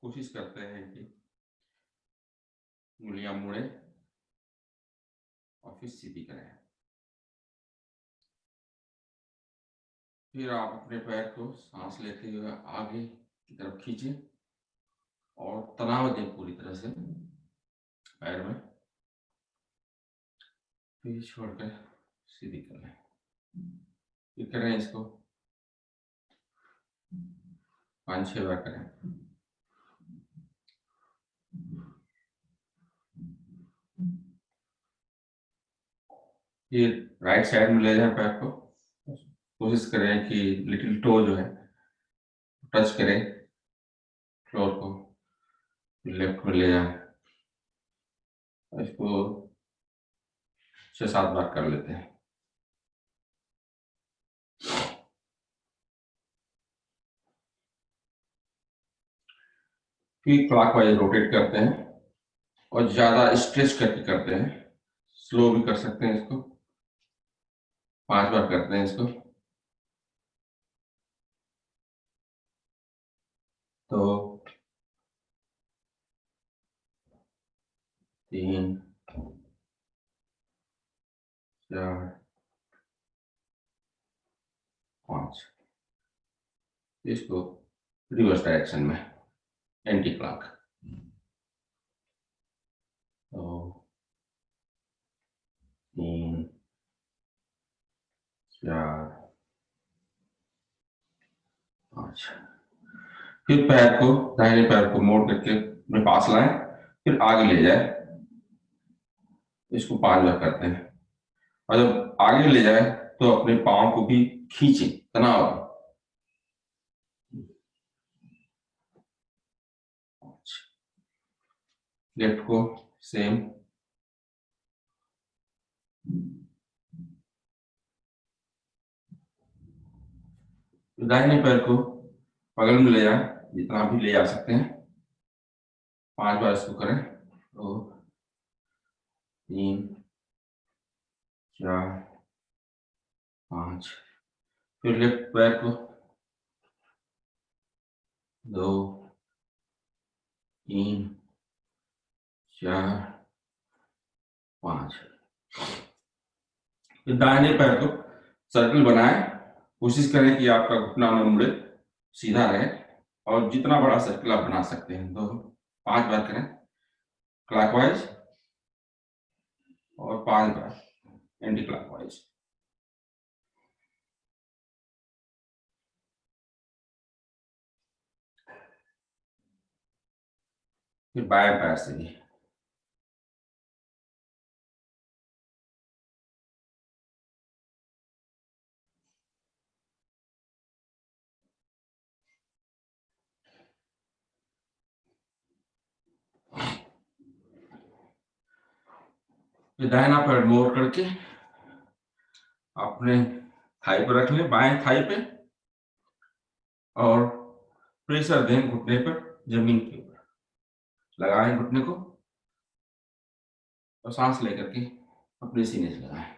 कोशिश करते हैं कि उंगलियां मुड़े और फिर सीधी करें। फिर आप अपने पैर को सांस लेते हुए आगे की तरफ खींचें और तनाव दें पूरी तरह से पैर में, फिर छोड़कर सीधी करें। फिर करें इसको 5-6 बार करें। फिर राइट साइड में ले जाएं पैर को, कोशिश करें कि लिटिल टो जो है टच करें फ्लोर को, लेफ्ट में ले जाएं। इसको 6-7 बार कर लेते हैं। फिर क्लॉकवाइज रोटेट करते हैं और ज्यादा स्ट्रेच करके करते हैं। स्लो भी कर सकते हैं इसको, 5 बार करते हैं इसको। तो 3, 4, 5, इसको रिवर्स डायरेक्शन में एंटी क्लॉक। तो 3, 4, 5। फिर पैर को, दाहिने पैर को मोड़ करके अपने पास लाएं, फिर आगे ले जाए। इसको 5 बार करते हैं और जब आगे ले जाए तो अपने पाँव को भी खींचे, तनाव। लेफ्ट को सेम। दाहिने पैर को बगल में ले जाए, जितना भी ले जा सकते हैं। 5 बार इसको करें। तो 3, 4, 5। फिर लेफ्ट पैर को 2, 3, 4, 5। फिर दाहिने पैर को सर्कल बनाएं। कोशिश करें कि आपका घुटना न मुड़े, सीधा रहे, और जितना बड़ा सर्कल आप बना सकते हैं। तो 5 बार करें क्लॉकवाइज और 5 बार एंटी क्लॉकवाइज। फिर बाएं पैर से भी। फिर दाहिना पैर मोड़ करके अपने थाई पर रख लें, बाएं थाई पे, और प्रेशर दें घुटने पर, जमीन के ऊपर लगाएं घुटने को, और सांस लेकर के अपने सीने से लगाएं,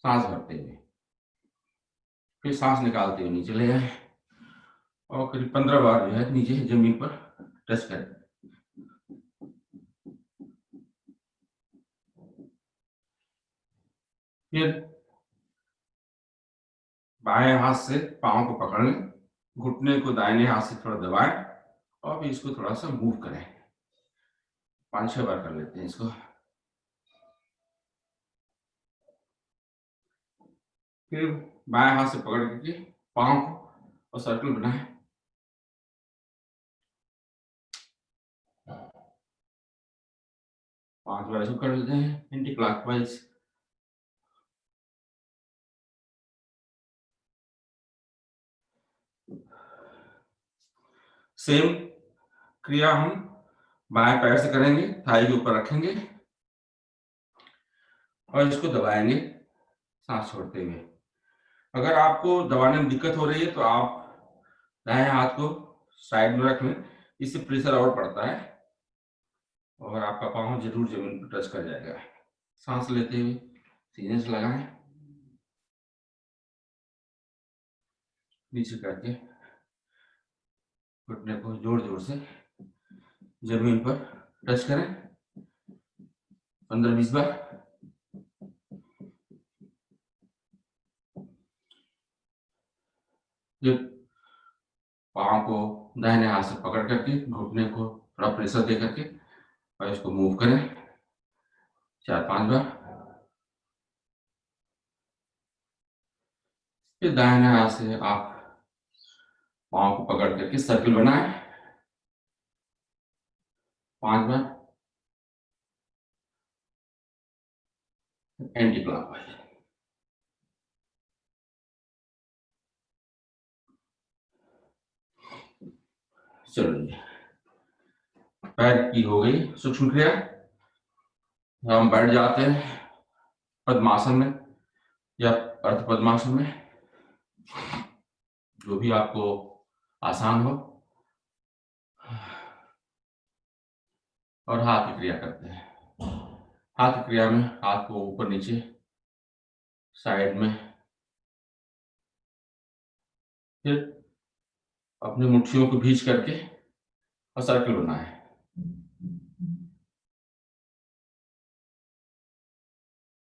सांस भरते हुए। फिर सांस निकालते हुए नीचे ले जाएं और करीब 15 बार जो है नीचे जमीन पर टच करें। फिर बाएं हाथ से पांव को पकड़ लें, घुटने को दाहिने हाथ से थोड़ा दबाएं और फिर इसको थोड़ा सा मूव करें। 5-6 बार कर लेते हैं इसको। फिर बाएं हाथ से पकड़ करके पांव को और सर्कल बनाएं। 5 बार इसको कर लेते हैं एंटी क्लॉकवाइज। सेम क्रिया हम बाएं पैर से करेंगे, थाई के ऊपर रखेंगे और इसको दबाएंगे सांस छोड़ते हुए। अगर आपको दबाने में दिक्कत हो रही है तो आप दाएं हाथ को साइड में रख लें, इससे प्रेशर और पड़ता है और आपका पाँव जरूर जमीन पर टच कर जाएगा। सांस लेते हुए सीने से लगाएं, नीचे करके घुटने को जोर जोर से जमीन पर टच करें 15-20 बार। फिर पाँव को दाहिने हाथ से पकड़ करके घुटने को थोड़ा प्रेशर दे करके और इसको मूव करें 4-5 बार। फिर दाहिने हाथ से आप पाँव को पकड़ करके सर्कल बनाएं 5 बार। Anti clockwise. चलो जी, पैर की हो गई सूक्ष्म क्रिया। हम बैठ जाते हैं पद्मासन में या अर्ध पद्मासन में, जो भी आपको आसान हो, और हाथ की क्रिया करते हैं। हाथ की क्रिया में हाथ को ऊपर नीचे साइड में, फिर अपनी मुट्ठियों को भींच करके और सर्कल बनाएं।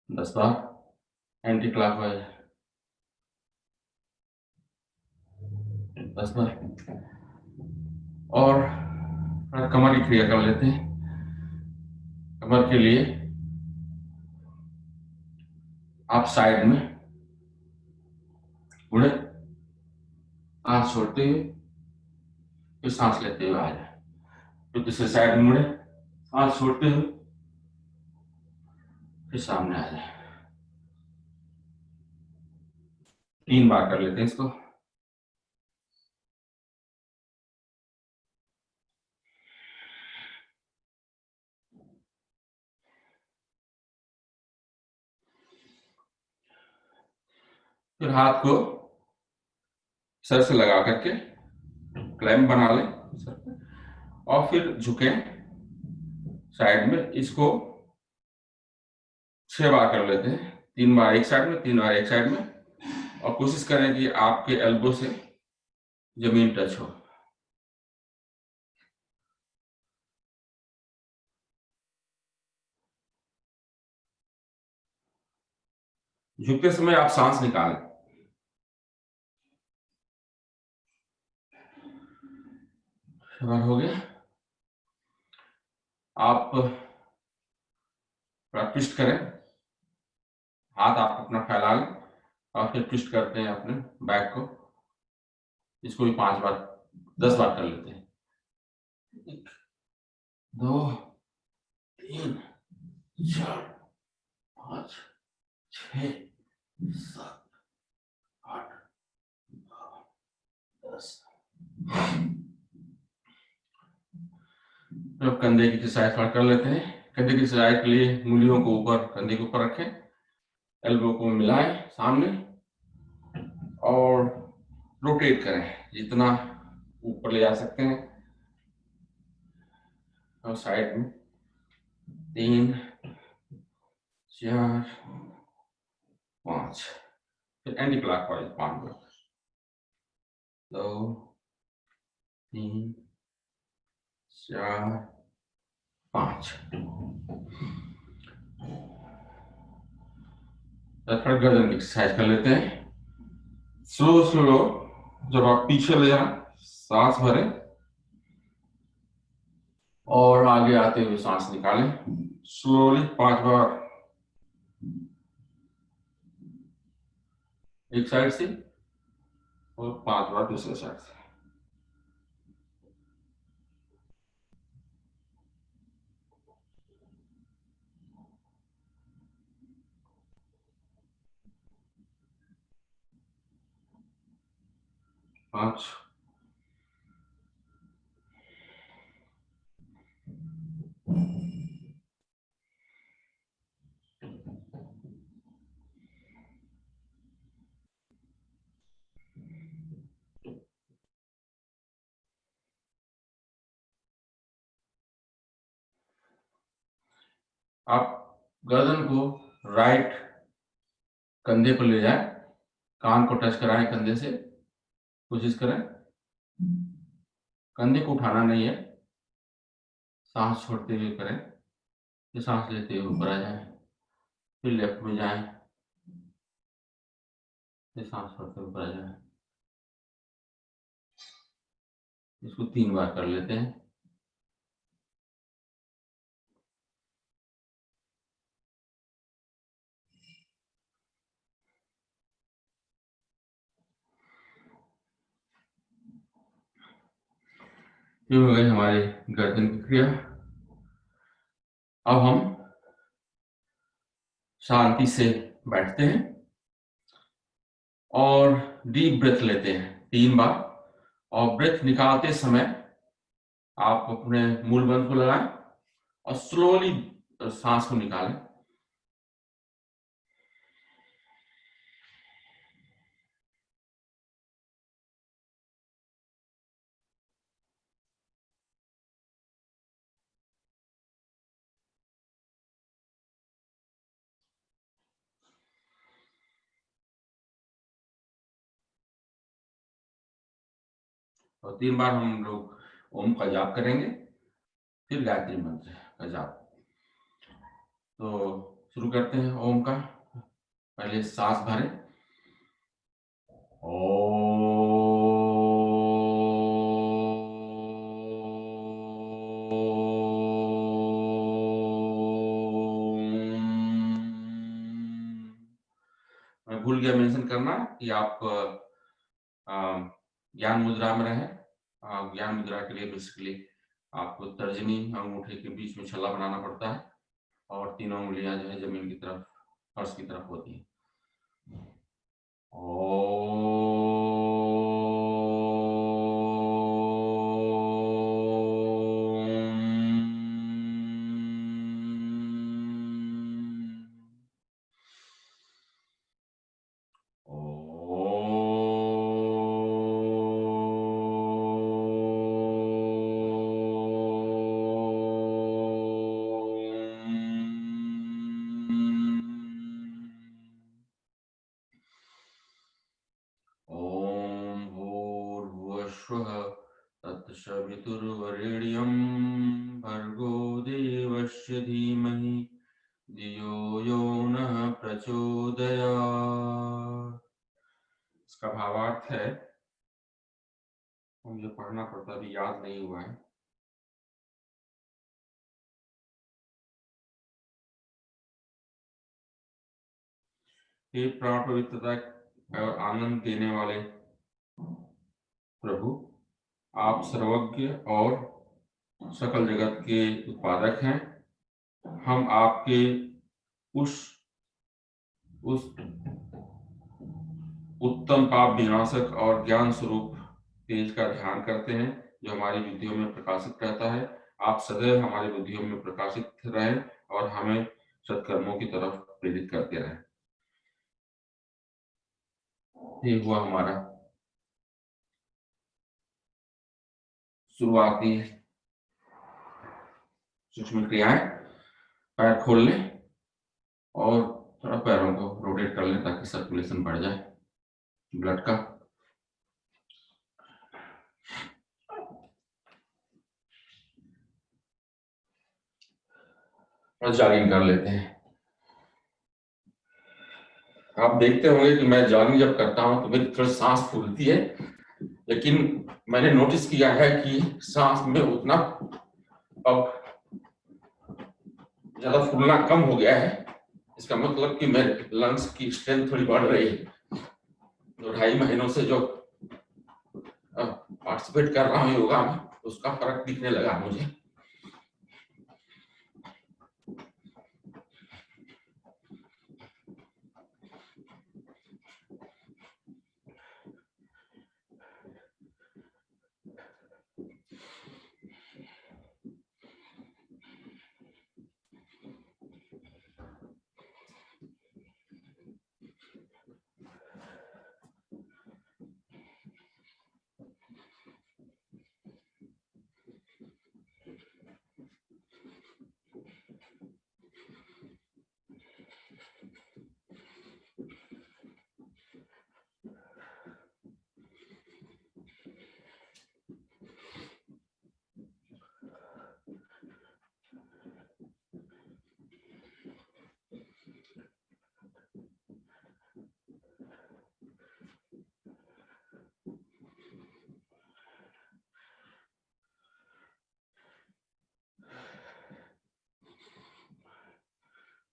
10 बार एंटी क्लॉकवाइज। 10 बार। और कमर की क्रिया कर लेते हैं। कमर के लिए आप साइड में मुड़े, सांस छोड़ते हुए फिर सांस लेते हुए आ जाए। फिर दूसरे साइड में मुड़े, सांस छोड़ते हुए फिर सामने आ जाए। 3 बार कर लेते हैं इसको। फिर हाथ को सर से लगा करके क्लैंप बना लें सर पे, और फिर झुके साइड में। इसको 6 बार कर लेते हैं। 3 बार एक साइड में, 3 बार एक साइड में, और कोशिश करें कि आपके एल्बो से जमीन टच हो। झुकते समय आप सांस निकालें। हो गया। आप ट्विस्ट करें, हाथ आप अपना फैला लें और फिर ट्विस्ट करते हैं अपने बैक को। इसको भी 5 बार 10 बार कर लेते हैं। 1 2 3 4 5 6 7 8 9 10। अब कंधे की एक्सरसाइज कर लेते हैं। कंधे की एक्सरसाइज के लिए उंगलियों को ऊपर, कंधे के ऊपर रखें, एल्बो को मिलाएं सामने और रोटेट करें जितना ऊपर ले जा सकते हैं। और साइड में 3 4 5। फिर एंटी क्लॉकवाइज 5 बार। 2 3 4 5। थर्ड गर्दन की एक्सरसाइज कर लेते हैं। स्लो स्लो जब आप पीछे ले जाएं, सांस भरें और आगे आते हुए सांस निकालें स्लोली 5 बार एक साइड से और 5 बार दूसरे साइड से। पांच। आप गर्दन को राइट कंधे पर ले जाएं, कान को टच कराएं कंधे से, कोशिश करें। कंधे को उठाना नहीं है, सांस छोड़ते हुए करें, फिर सांस लेते हुए ऊपर आ जाए, फिर लेफ्ट में जाएं, फिर सांस छोड़ते हुए ऊपर आ जाए। इसको 3 बार कर लेते हैं। ये हो गई हमारी गर्दन की क्रिया। अब हम शांति से बैठते हैं और डीप ब्रेथ लेते हैं 3 बार, और ब्रेथ निकालते समय आप अपने मूल बंद को लगाएं और स्लोली सांस को निकालें। और 3 बार हम लोग ओम का जाप करेंगे, फिर गायत्री मंत्र का जाप। तो शुरू करते हैं ओम का। पहले सांस भरें, मैं भूल गया मेंशन करना कि आप ज्ञान मुद्रा में रहें। ज्ञान मुद्रा के लिए बेसिकली आपको तर्जनी अंगूठे के बीच में छल्ला बनाना पड़ता है और तीनों उंगलियां जो है जमीन की तरफ, फर्श की तरफ होती है। ओम भूर्भुवस्सुः तत्सवितुर्वरेण्यं भर्गो देवस्य धीमहि धियो यो नः प्रचोदयात्। इसका भावार्थ है, मुझे पढ़ना पड़ता, अभी याद नहीं हुआ है। हे प्राण पवित्रता और आनंद देने वाले प्रभु, आप सर्वज्ञ और सकल जगत के उत्पादक हैं। हम आपके उस उत्तम पाप विनाशक और ज्ञान स्वरूप तेज का ध्यान करते हैं जो हमारी बुद्धियों में प्रकाशित रहता है। आप सदैव हमारी बुद्धियों में प्रकाशित रहें और हमें सत्कर्मों की तरफ प्रेरित करते रहें। ये हुआ हमारा शुरुआती सूक्ष्म क्रियाएं। पैर खोल लें और थोड़ा पैरों को रोटेट कर लें ताकि सर्कुलेशन बढ़ जाए ब्लड का। और जॉगिंग कर लेते हैं। आप देखते होंगे कि मैं जॉगिंग जब करता हूं तो मेरी थोड़ी सांस फूलती है, लेकिन मैंने नोटिस किया है कि सांस में उतना अब ज्यादा फूलना कम हो गया है। इसका मतलब कि मेरे लंग्स की स्ट्रेंथ थोड़ी बढ़ रही है। 2-2.5 महीनों से जो पार्टिसिपेट कर रहा हूँ योगा में, उसका फर्क दिखने लगा मुझे।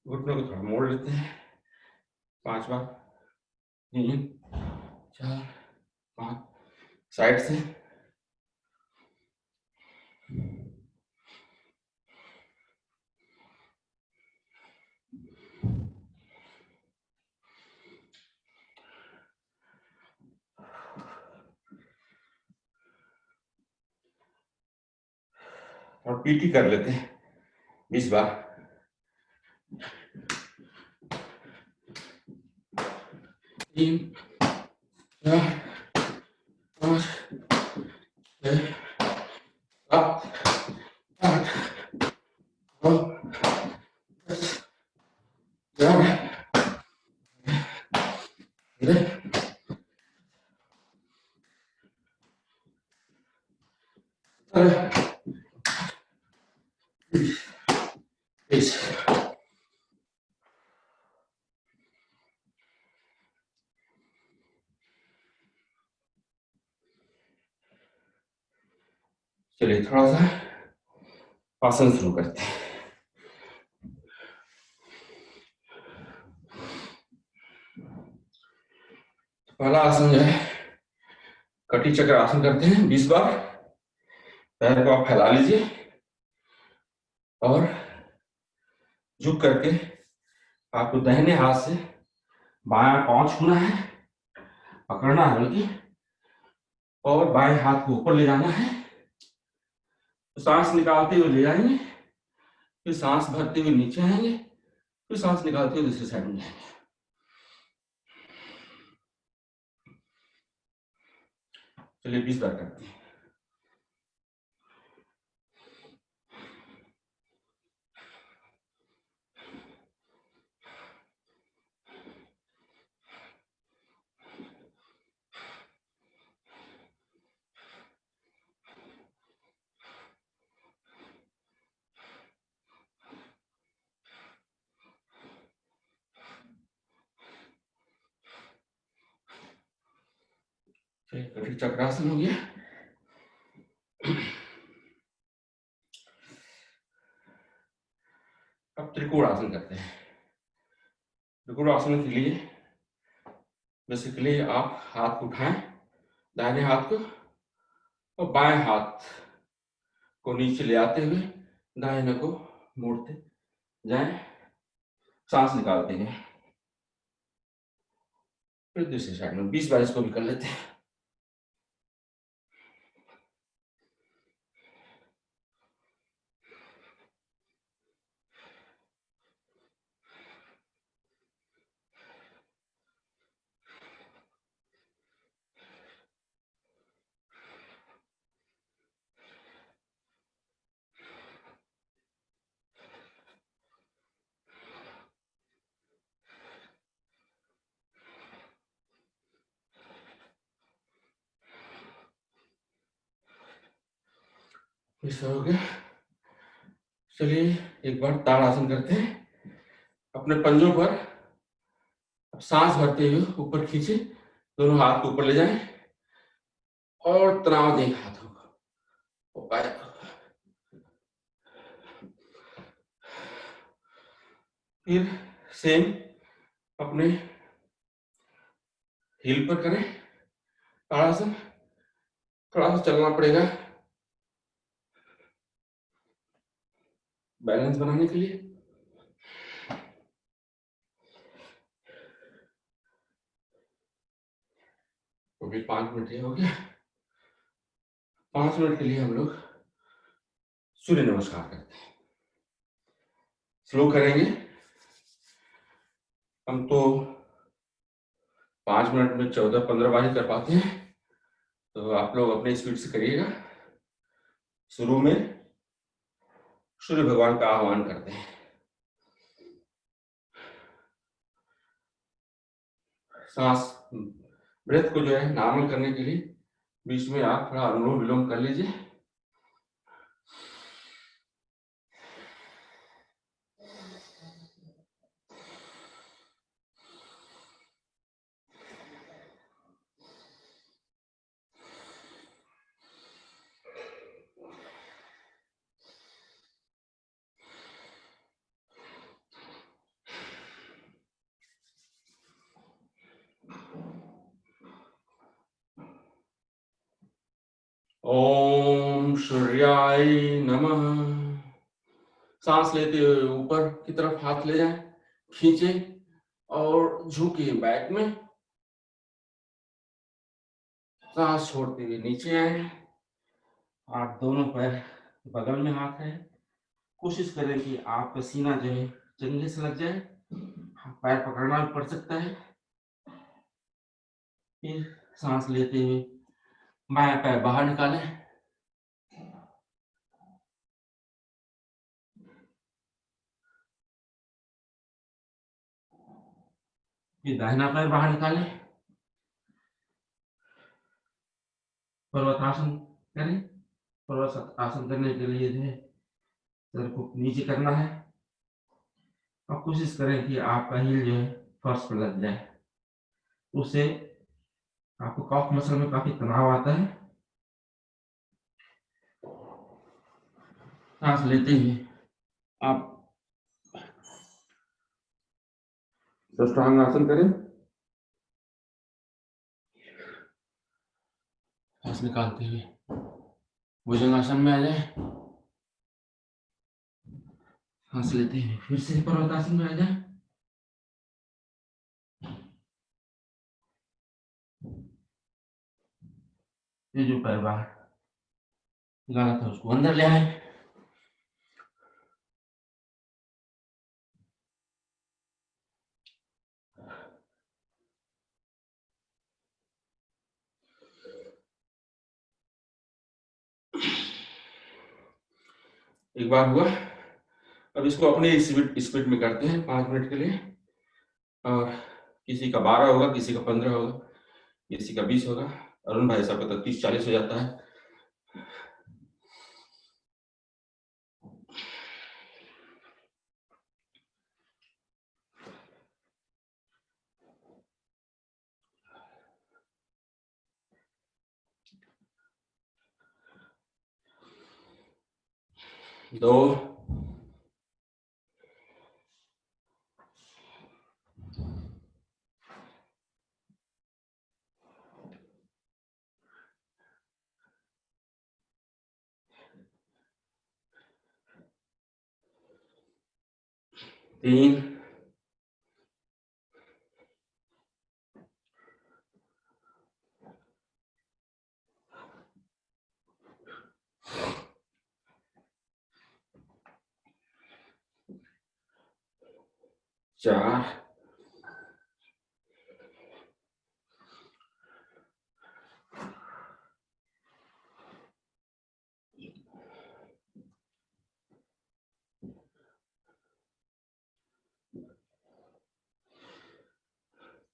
घुटनों को थोड़ा मोड़ लेते हैं 5 बार, 3 4 5, साइड से। और पीटी कर लेते हैं 20 बार। 3 4 5 6 7 8 9 10 11 चलिए थोड़ा सा आसन शुरू करते हैं। पहला आसन जो है कटी चक्र आसन करते हैं 20 बार। पैर को आप फैला लीजिए और झुक करके आपको दाहिने हाथ से बायां पांव छूना है, पकड़ना है बल्कि, और बाएं हाथ को ऊपर ले जाना है। तो सांस निकालते हुए ले जाएंगे, फिर सांस भरते हुए नीचे आएंगे, फिर सांस निकालते हुए दूसरी साइड में जाएंगे। चलिए 20 बार करते हैं। कटी चक्रासन हो गया। अब त्रिकोण आसन करते हैं। त्रिकोण आसन के लिए बेसिकली आप हाथ को उठाएं, दाहिने हाथ को, और बाएं हाथ को नीचे ले आते हुए दाहिने को मोड़ते जाएं, सांस निकालते हैं। फिर दूसरी साइड में 20 बार इसको भी कर लेते हैं। ऐसा हो गया। चलिए एक बार ताड़ासन करते हैं। अपने पंजों पर सांस भरते हुए ऊपर खींचे, दोनों हाथ को ऊपर ले जाएं और तनाव दें हाथों को, पैर को। फिर सेम अपने हील पर करें ताड़ासन। थोड़ा सा चलना पड़ेगा बैलेंस बनाने के लिए। अभी 5 मिनट ही हो गया। 5 मिनट के लिए हम लोग सूर्य नमस्कार करते हैं। स्लो करेंगे। हम तो 5 मिनट में 14-15 बार ही कर पाते हैं, तो आप लोग अपने स्पीड से करिएगा। शुरू में सूर्य भगवान का आह्वान करते हैं। सांस ब्रेथ को जो है नॉर्मल करने के लिए बीच में आप थोड़ा अनुलोम विलोम कर लीजिए। ओम सूर्याय नमः। सांस लेते हुए ऊपर की तरफ हाथ ले जाएं, खींचे और झुके बैक में। सांस छोड़ते हुए नीचे आए, आप दोनों पैर बगल में हाथ है। कोशिश करें कि आपका सीना जो है जंघे से लग जाए, पैर पकड़ना भी पड़ सकता है। फिर सांस लेते हुए बायां पैर बाहर निकालें, फिर दाहिना पैर बाहर निकालें, पर्वतासन करें। पर्वतासन करने के लिए जो है सर को नीचे करना है और कोशिश करें कि आपका हील जो है फर्श पर लग जाए। उससे आपको कॉफ मसल में काफी तनाव आता है। सांस लेते हुए आप आसन करें, सांस निकालते हुए भुजंगासन में आ जाए। सांस लेते हुए फिर से पर्वतासन में आ जाए। ये जो पैर बाहर निकाला था उसको अंदर ले आए। एक बार हुआ, अब इसको अपने स्पीड में करते हैं 5 मिनट के लिए। और किसी का 12 होगा, किसी का 15 होगा, किसी का 20 होगा। अरुण भाई साहब का तो 30-40 हो जाता है। दो, 3, 4,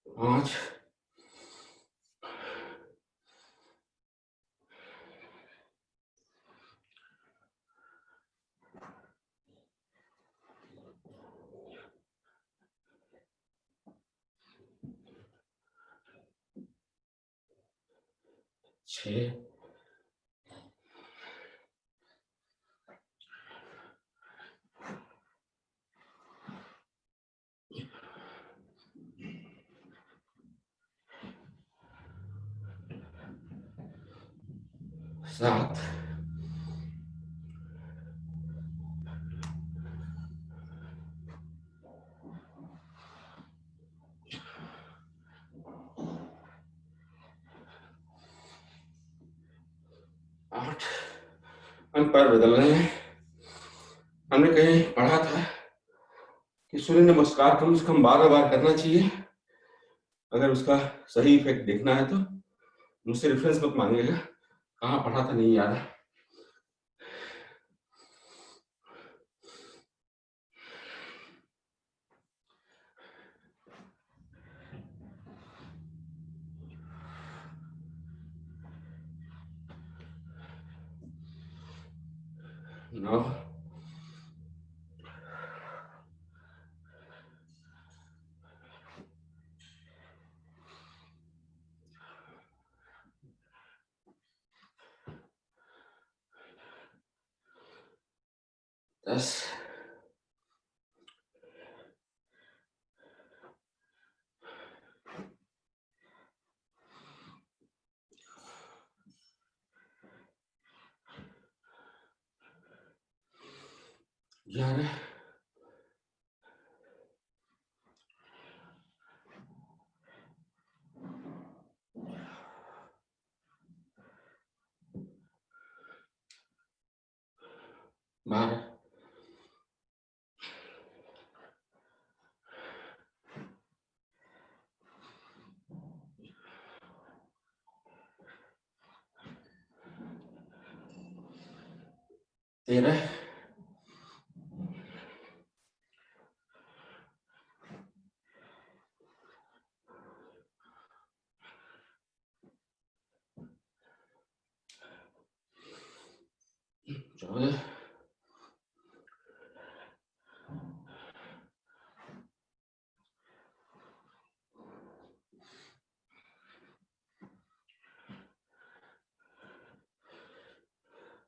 5, 6, 7, 8। हम पैर बदल रहे हैं। हमने कहीं पढ़ा था कि सूर्य नमस्कार कम से कम 12 बार करना चाहिए। अगर उसका सही इफेक्ट देखना है तो मुझसे रेफरेंस मत मांगिएगा, कहाँ पढ़ा था नहीं याद है। नौ, 10, 11 12 13 14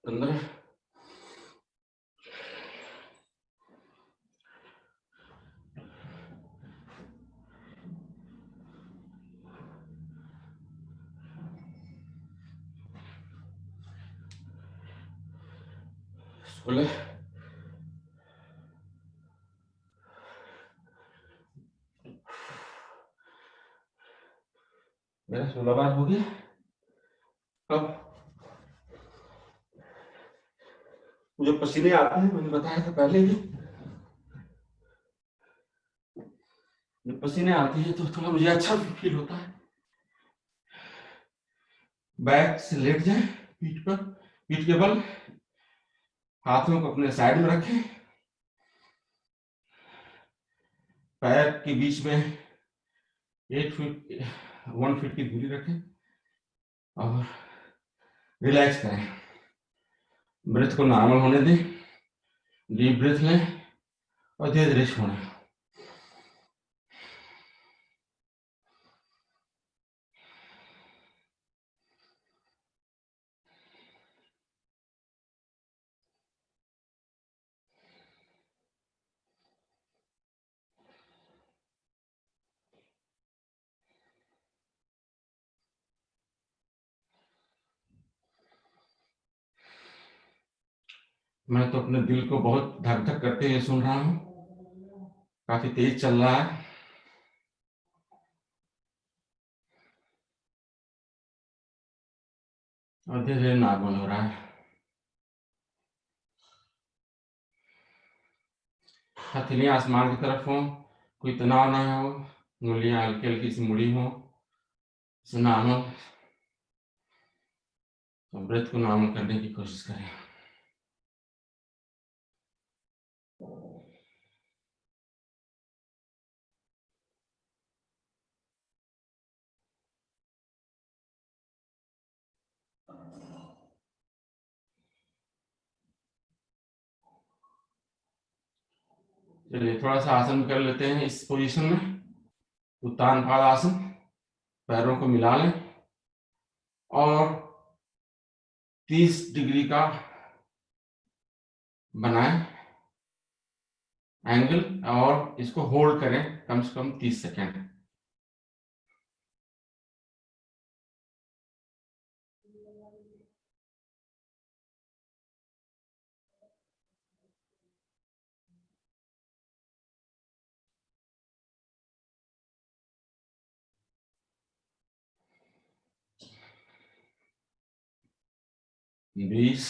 15 16 मेरा 16 बार हो गया। अब मुझे पसीने आते हैं, मैंने बताया था पहले भी, जब पसीने आती है तो थोड़ा मुझे अच्छा फील होता है। बैक से लेट जाए, पीठ पर, पीठ के बल, हाथों को अपने साइड में रखें, पैर के बीच में 1 फीट की दूरी रखें और रिलैक्स करें। ब्रेथ को नॉर्मल होने दें, डीप ब्रेथ लें और धीरे धीरे छोड़ें। मैं तो अपने दिल को बहुत धक धक करते हुए सुन रहा हूँ, काफी तेज चल रहा है। और धीरे धीरे नॉर्मल हो रहा है। हथेलियां आसमान की तरफ हो, कोई तनाव ना हो, उंगलियां हल्की हल्की सी मुड़ी हो, नॉर्मल। तो ब्रेथ को नॉर्मल करने की कोशिश करें। चलिए थोड़ा सा आसन कर लेते हैं इस पोजीशन में, उत्तान पाद आसन। पैरों को मिला लें और 30 डिग्री का बनाएं एंगल और इसको होल्ड करें कम से कम 30 सेकेंड। बीस,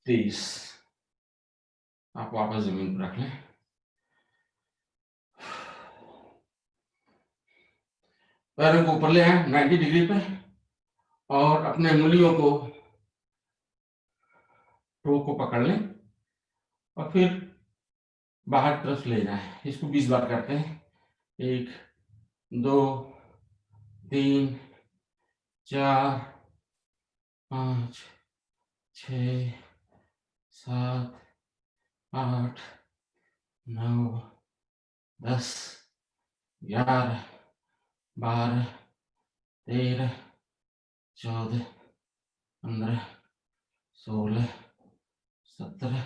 30। आप वापस जमीन पर रख लें। पैरों को ऊपर ले आए 90 डिग्री पे और अपने उंगलियों को, टो को पकड़ लें और फिर बाहर तरफ ले जाएं। इसको 20 बार करते हैं। 1 2 3 4 5 6 7 8 9 10 11 12 13 14 15 16 17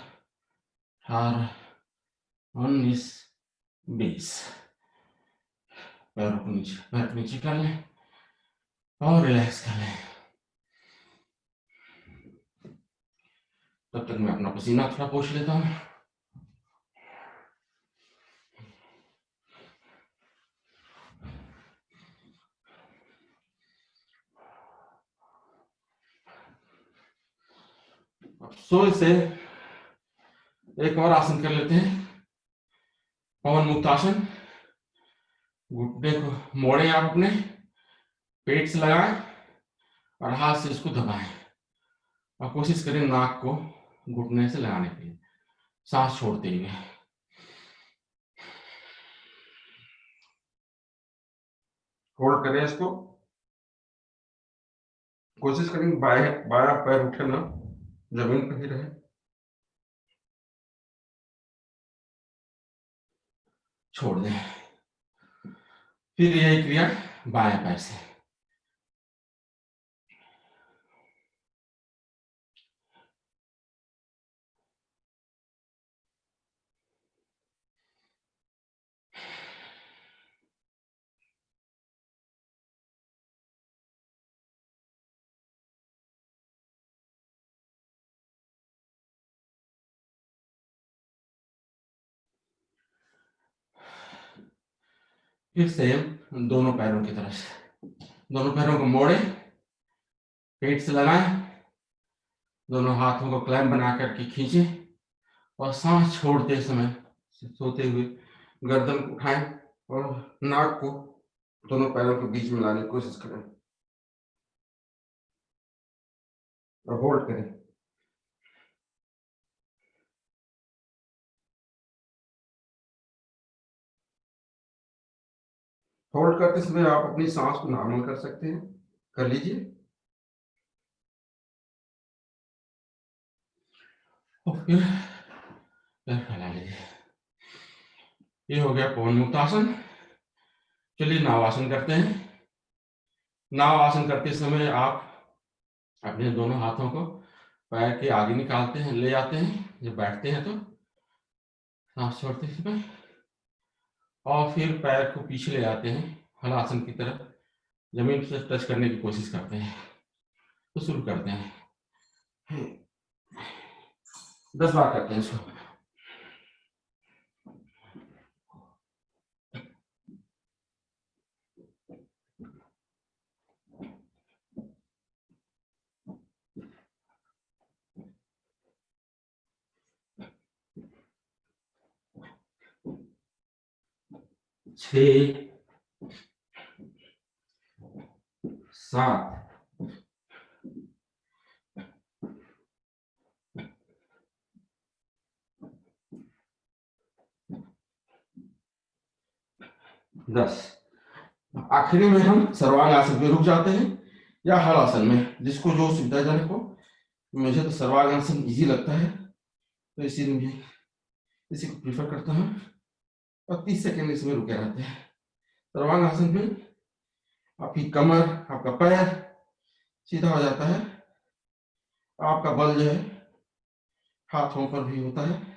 18 19, 20। पैर को नीचे कर लें और रिलैक्स कर लें। तब तक मैं अपना पसीना थोड़ा पोंछ लेता हूँ। सो इसे एक और आसन कर लेते हैं, पवन मुक्त आसन। घुटने को मोड़े आप अपने, पेट से लगाएं और हाथ से इसको दबाएं और कोशिश करें नाक को घुटने से लगाने के लिए, सांस छोड़ते हुए। होल्ड करें इसको। कोशिश करें बायां पैर उठे ना, जमीन पर ही रहे। छोड़ दें। फिर यही क्रिया बाएं पैर से। फिर सेम दोनों पैरों की तरफ से, दोनों पैरों को मोड़े, पेट से लगाएं, दोनों हाथों को क्लैंप बना करके खींचें और सांस छोड़ते समय सोते हुए गर्दन को उठाएं और नाक को दोनों पैरों के बीच में लाने की कोशिश करें और होल्ड करें। होल्ड करते समय आप अपनी सांस को नॉर्मल कर सकते हैं, कर लीजिए। और फिर पैर फैला लीजिए। ये हो गया पवन मुक्त आसन। चलिए नाव आसन करते हैं। नाव आसन करते समय आप अपने दोनों हाथों को पैर के आगे निकालते हैं, ले जाते हैं जब बैठते हैं तो सांस छोड़ते समय, और फिर पैर को पीछे ले जाते हैं हलासन की तरफ, जमीन से टच करने की कोशिश करते हैं। तो शुरू करते हैं, 10 बार करते हैं इसको। छः, 7, 10। आखिरी में हम सर्वांग आसन में रुक जाते हैं या हल आसन में, जिसको जो सुविधाजनक हो। मुझे तो सर्वांग आसन इजी लगता है तो इसीलिए इसी को प्रीफर करता हूँ और 30 सेकेंड इसमें रुके रहते हैं। सर्वांग आसन में आपकी कमर, आपका पैर सीधा हो जाता है, आपका बल जो है हाथों पर भी होता है।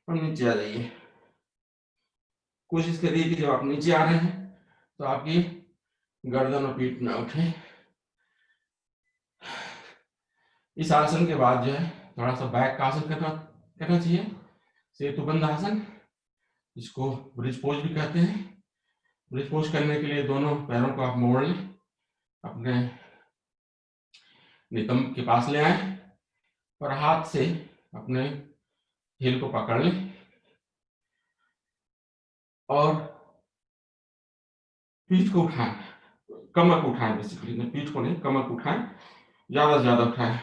और नीचे आ जाइए। कोशिश करिए कि जब आप नीचे आ रहे हैं तो आपकी गर्दन और पीठ ना उठे। इस आसन के बाद जो है थोड़ा सा बैक का आसन करना चाहिए, सेतुबंध आसन, जिसको ब्रिज पोज भी कहते हैं। ब्रिज पोज करने के लिए दोनों पैरों को आप मोड़ लें, अपने नितंब के पास ले आए और हाथ से अपने हिल को पकड़ लें और पीठ को उठाएं, कमर को उठाएं, बेसिकली पीठ को नहीं, कमर को उठाएं, ज्यादा से ज्यादा उठाएं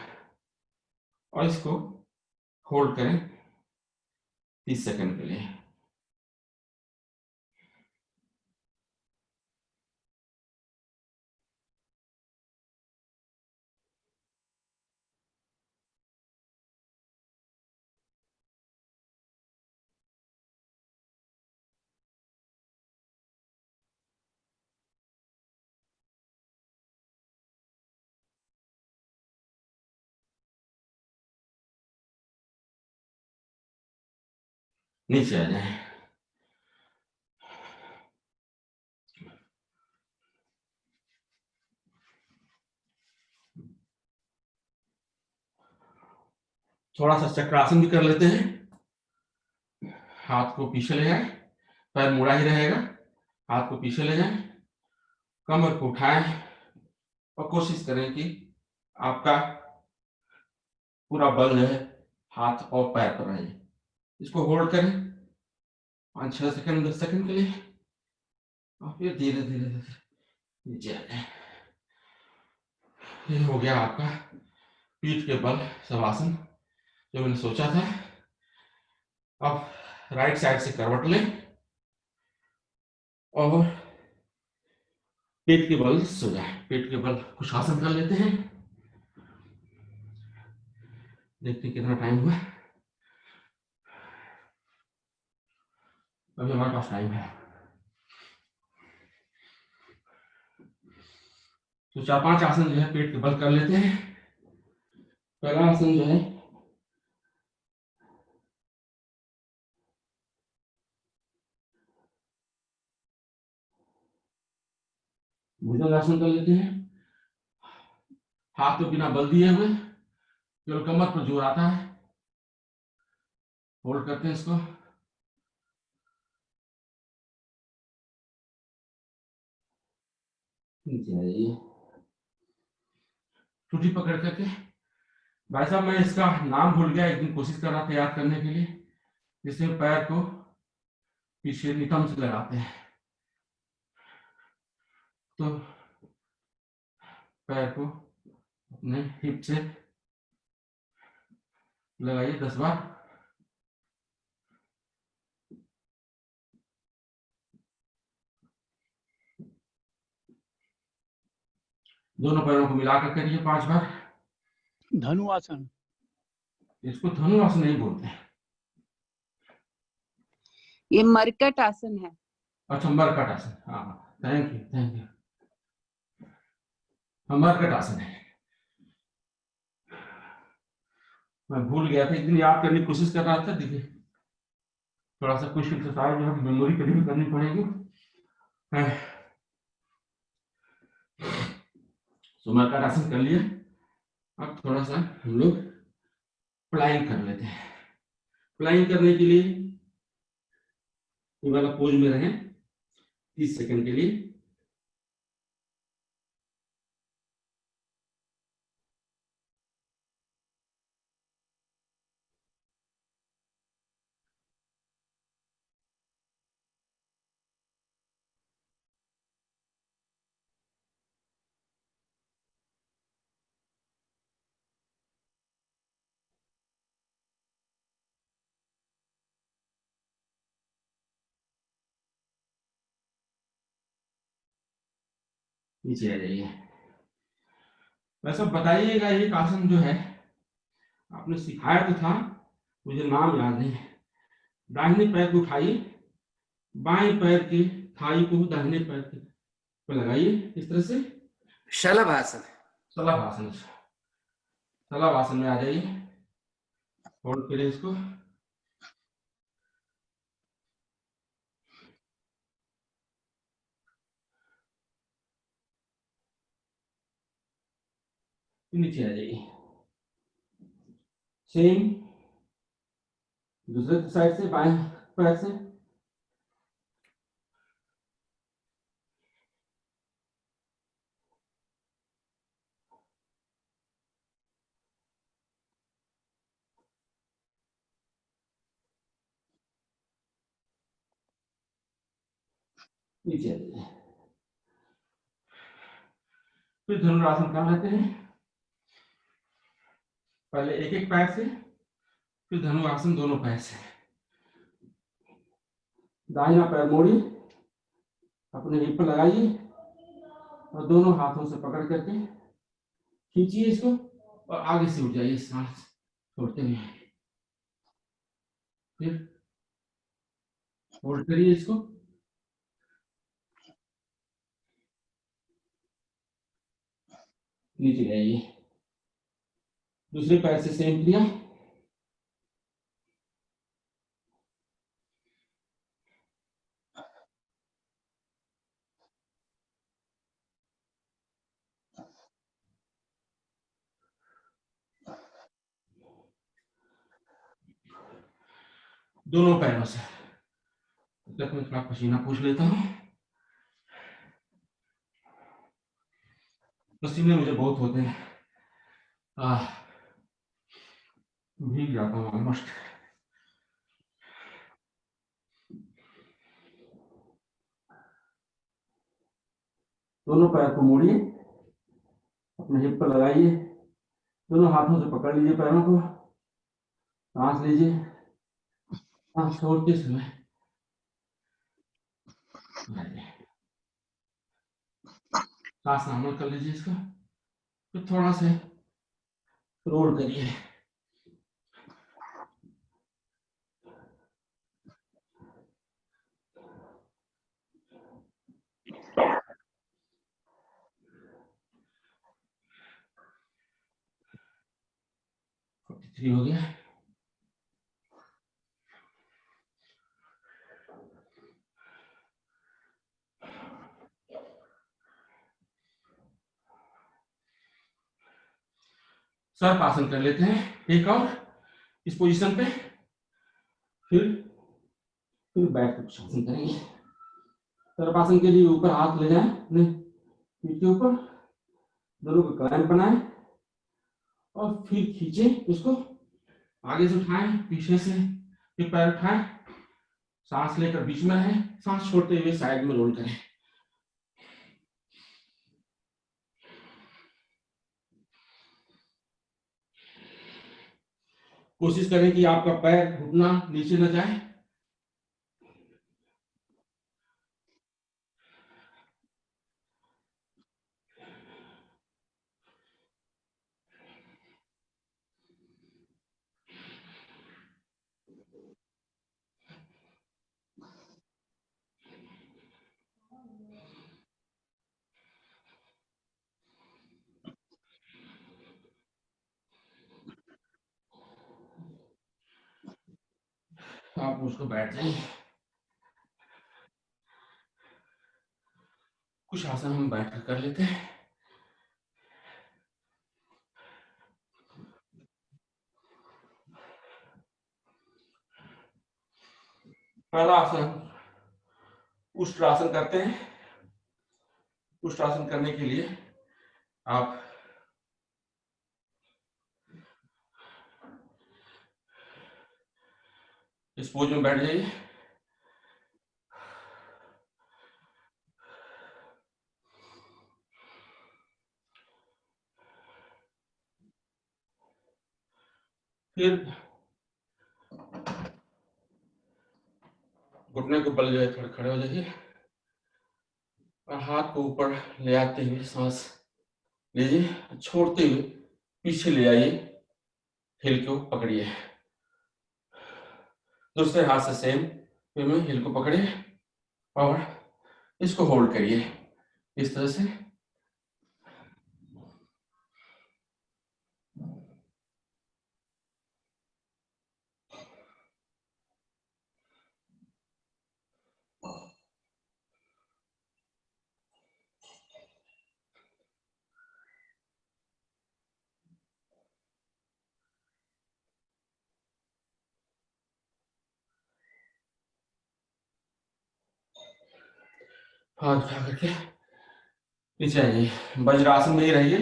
और इसको होल्ड करें 30 सेकंड के लिए। नीचे आ जाए। थोड़ा सा चक्रासन भी कर लेते हैं। हाथ को पीछे ले जाए, पैर मुड़ा ही रहेगा, हाथ को पीछे ले जाए, कमर को उठाएं और कोशिश करें कि आपका पूरा बल जो है हाथ और पैर पर रहे। इसको होल्ड करें 5-6 सेकंड 10 सेकंड के लिए और फिर धीरे धीरे धीरे नीचे आ जाए। ये हो गया आपका पीठ के बल शवासन जो मैंने सोचा था। अब राइट साइड से करवट लें और पेट के बल सो जाए। पेट के बल कुछ आसन कर लेते हैं। देखते हैं कितना टाइम हुआ। अभी हमारे पास टाइम है तो 4-5 आसन जो है पेट के बल कर लेते हैं। पहला आसन जो है भुजंगासन कर लेते हैं। हाथ को बिना बल दिए हुए केवल कमर पर जोर आता है। होल्ड करते हैं इसको। नीचे आइए, टूटी पकड़ करके। भाई साहब मैं इसका नाम भूल गया, एक दिन कोशिश कर रहा था याद करने के लिए, जिसमें पैर को पीछे नितंब से लगाते हैं। तो पैर को अपने हिप से लगाइए 10 बार। दोनों पैरों को मिलाकर करिए 5 बार। धनुआसन। इसको धनुआसन नहीं बोलते हैं। ये मरकट आसन है। अच्छा मरकट आसन, हाँ थैंक यू। मरकट आसन है, मैं भूल गया था, एक दिन याद करने की कोशिश कर रहा था। देखिए थोड़ा सा कुछ एक्सरसाइज जो है मेमोरी के लिए करनी पड़ेगी। तो मरकट आसन कर लिए। अब थोड़ा सा हम लोग प्लाइंग कर लेते हैं। प्लाइंग करने के लिए ये वाला पोज में रहें 30 सेकंड के लिए। नीचे आ जाइए। वैसे बताइएगा ये आसन जो है आपने सिखाया तो था, मुझे नाम याद नहीं। दाहिने पैर को उठाइए, बाएं पैर की थाई को दाहिने पैर पे लगाइए इस तरह से। शलभासन। शलभासन, शलभासन में आ जाइए। होल्ड करिए इसको। नीचे आ जाइए। सेम दूसरे साइड से बाएं पैर से। नीचे आ जाइए। फिर धनुरासन कर लेते हैं। पहले एक एक पैर से, फिर धनुरासन दोनों पैर से। दाहिना पैर मोड़िए, अपने हिप पर लगाइए और दोनों हाथों से पकड़ करके खींचिए इसको और आगे से उठ जाइए सांस छोड़ते हुए। फिर होल्ड करिए इसको, नीचे जाइए। दूसरे पैर से सेम क्रिया। दोनों पैरों से। तक मैं थोड़ा पसीना पूछ लेता हूँ। पसीने मुझे बहुत होते हैं, भीग जाता हूँ ऑलमोस्ट। दोनों पैर को मोड़िए, अपने हिप पर लगाइए, दोनों हाथों से पकड़ लीजिए पैरों को, सांस लीजिए, सांस छोड़ते समय सांस नॉर्मल कर लीजिए इसको। फिर थोड़ा सा रोल करिए। हो गया। सर्प आसन कर लेते हैं एक और इस पोजीशन पे। फिर बैठ कर आसन करेंगे। सर्प आसन के लिए ऊपर हाथ ले जाएं अपने पीठ के ऊपर, दोनों को क्लैंप बनाएं और फिर खींचे उसको, आगे से उठाएं, पीछे से फिर पैर उठाएं, सांस लेकर बीच में रहें, सांस छोड़ते हुए साइड में रोल करें। कोशिश करें कि आपका पैर घुटना नीचे न जाए। आप उसको बैठ जाइए। कुछ आसन हम बैठ कर लेते हैं। पहला आसन उष्ट्रासन करते हैं। उष्ट्रासन करने के लिए आप इस पोज में बैठ जाइए। फिर घुटने को बल जाए, थोड़ा खड़े हो जाइए और हाथ को ऊपर ले आते हुए सांस लीजिए, छोड़ते हुए पीछे ले आइए, हिल को पकड़िए। दूसरे हाथ से सेम वे में हिल को पकड़िए और इसको होल्ड करिए इस तरह से। हाथ उठा करके नीचे आइए, वज्रासन में ही रहिए।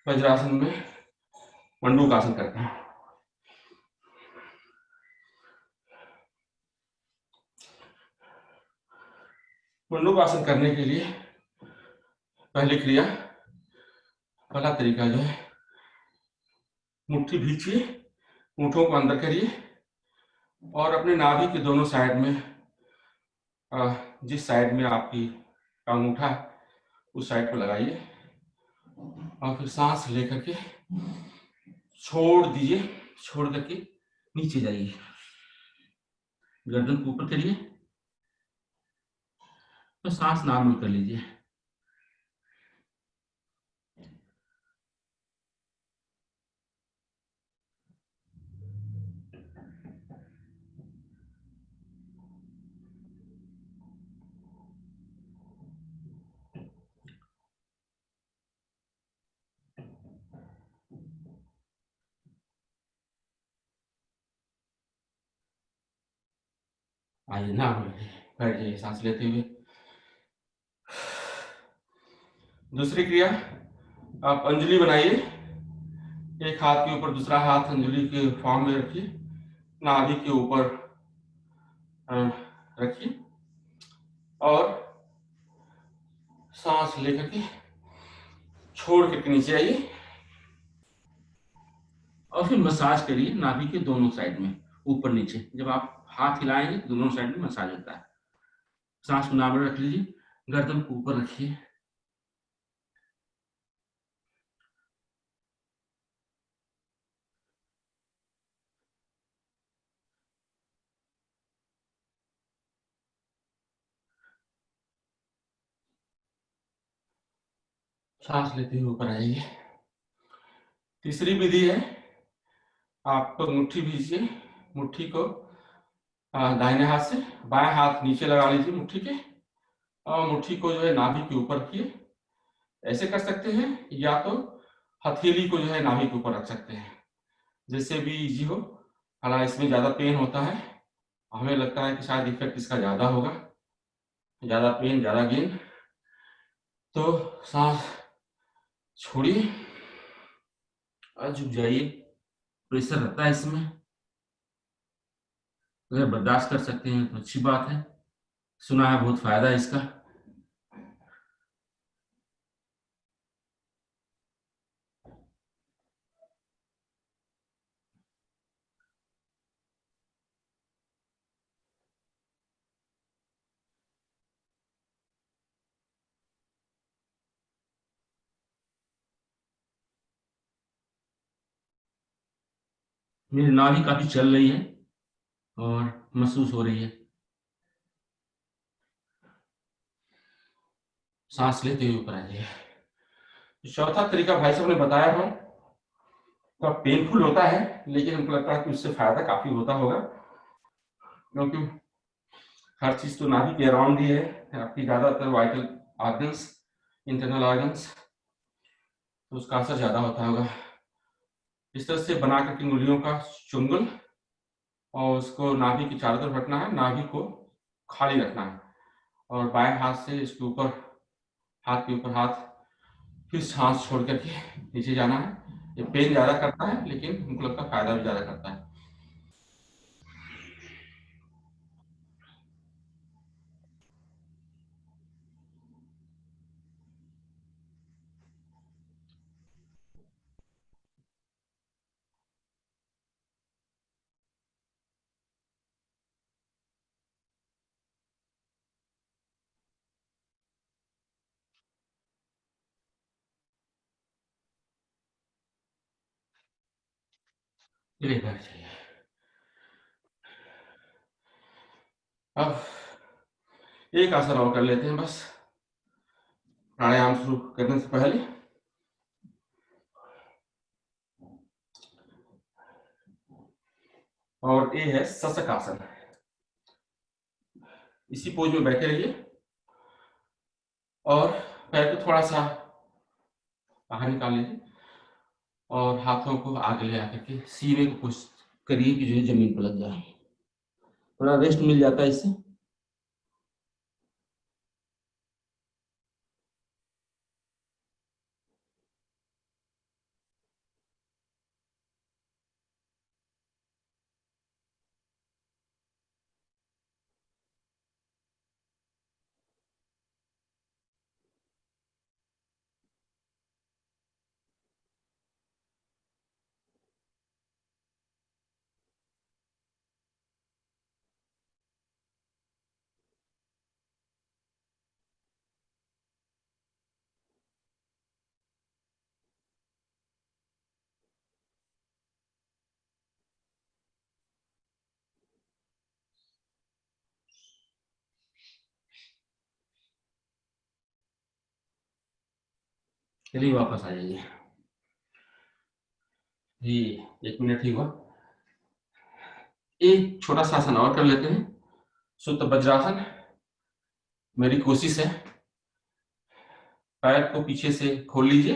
वज्रासन में मंडूक आसन करते हैं। मंडूक आसन करने के लिए पहली क्रिया, पहला तरीका जो है, मुट्ठी भींचिए, मुट्ठों को अंदर करिए और अपने नाभि के दोनों साइड में जिस साइड में आपकी अंगूठा है उस साइड पर लगाइए और फिर सांस लेकर के छोड़ दीजिए, छोड़ करके नीचे जाइए, गर्दन को ऊपर करिए और सांस नॉर्मल कर लीजिए। आइए नॉर्मल बैठ जाइए सांस लेते हुए। दूसरी क्रिया, आप अंजलि बनाइए, एक हाथ के ऊपर दूसरा हाथ अंजलि के फॉर्म में रखिए, नाभि के ऊपर रखिए और सांस लेकर के छोड़ करके नीचे आइए और फिर मसाज करिए नाभि के दोनों साइड में, ऊपर नीचे। जब आप हाथ हिलाएंगे तो दोनों साइड में मसाज होता है। सांस को नॉर्मल रख लीजिए, गर्दन को ऊपर रखिए। सांस लेते हुए ऊपर आइए। तीसरी विधि है, आप मुट्ठी भीजिए, मुट्ठी को दाहिने हाथ से, बाएं हाथ नीचे लगा लीजिए मुट्ठी के और मुट्ठी को जो है नाभि के ऊपर रखिए। ऐसे कर सकते हैं या तो हथेली को जो है नाभि के ऊपर रख सकते हैं, जैसे भी इजी हो। हालांकि इसमें ज्यादा पेन होता है, हमें लगता है कि शायद इफेक्ट इसका ज्यादा होगा, ज्यादा पेन ज्यादा गेन। तो सांस छोड़िए और झुक जाइए, प्रेशर रहता है इसमें, अगर बर्दाश्त कर सकते हैं तो अच्छी बात है, सुना है बहुत फायदा है इसका। मेरी नाभि काफी चल रही है और महसूस हो रही है। सांस लेते हुए ऊपर आ जाइए। चौथा तरीका भाई साहब ने बताया है, तो पेनफुल होता है लेकिन हमको लगता है कि उससे फायदा काफी होता होगा, क्योंकि हर चीज तो नाभि के अराउंड ही है, आपकी ज्यादातर वाइटल ऑर्गन्स, इंटरनल ऑर्गन्स, तो उसका असर ज्यादा होता होगा। इस तरह से बना करके उंगलियों का चुंगल और उसको नाभि के चारों तरफ रखना है, नाभि को खाली रखना है और बाएं हाथ से इसके ऊपर, हाथ के ऊपर हाथ, फिर सांस छोड़ करके नीचे जाना है। ये पेन ज्यादा करता है लेकिन हमको लगता है फायदा भी ज्यादा करता है। चलिए बैठ जाइए। अब एक आसन और कर लेते हैं बस, प्राणायाम शुरू करने से पहले। और ये है सशक आसन। इसी पोज में बैठे रहिए और पैर को थोड़ा सा बाहर निकाल लीजिए और हाथों को आगे ले आकर के सीने को कोशिश करिए कि जो है जमीन पर लग जाए, थोड़ा रेस्ट मिल जाता है इससे। चलिए वापस आ जाइए। जी 1 मिनट ही हुआ। एक छोटा सा आसन और कर लेते हैं, शुद्ध वज्रासन। मेरी कोशिश है पैर को पीछे से खोल लीजिए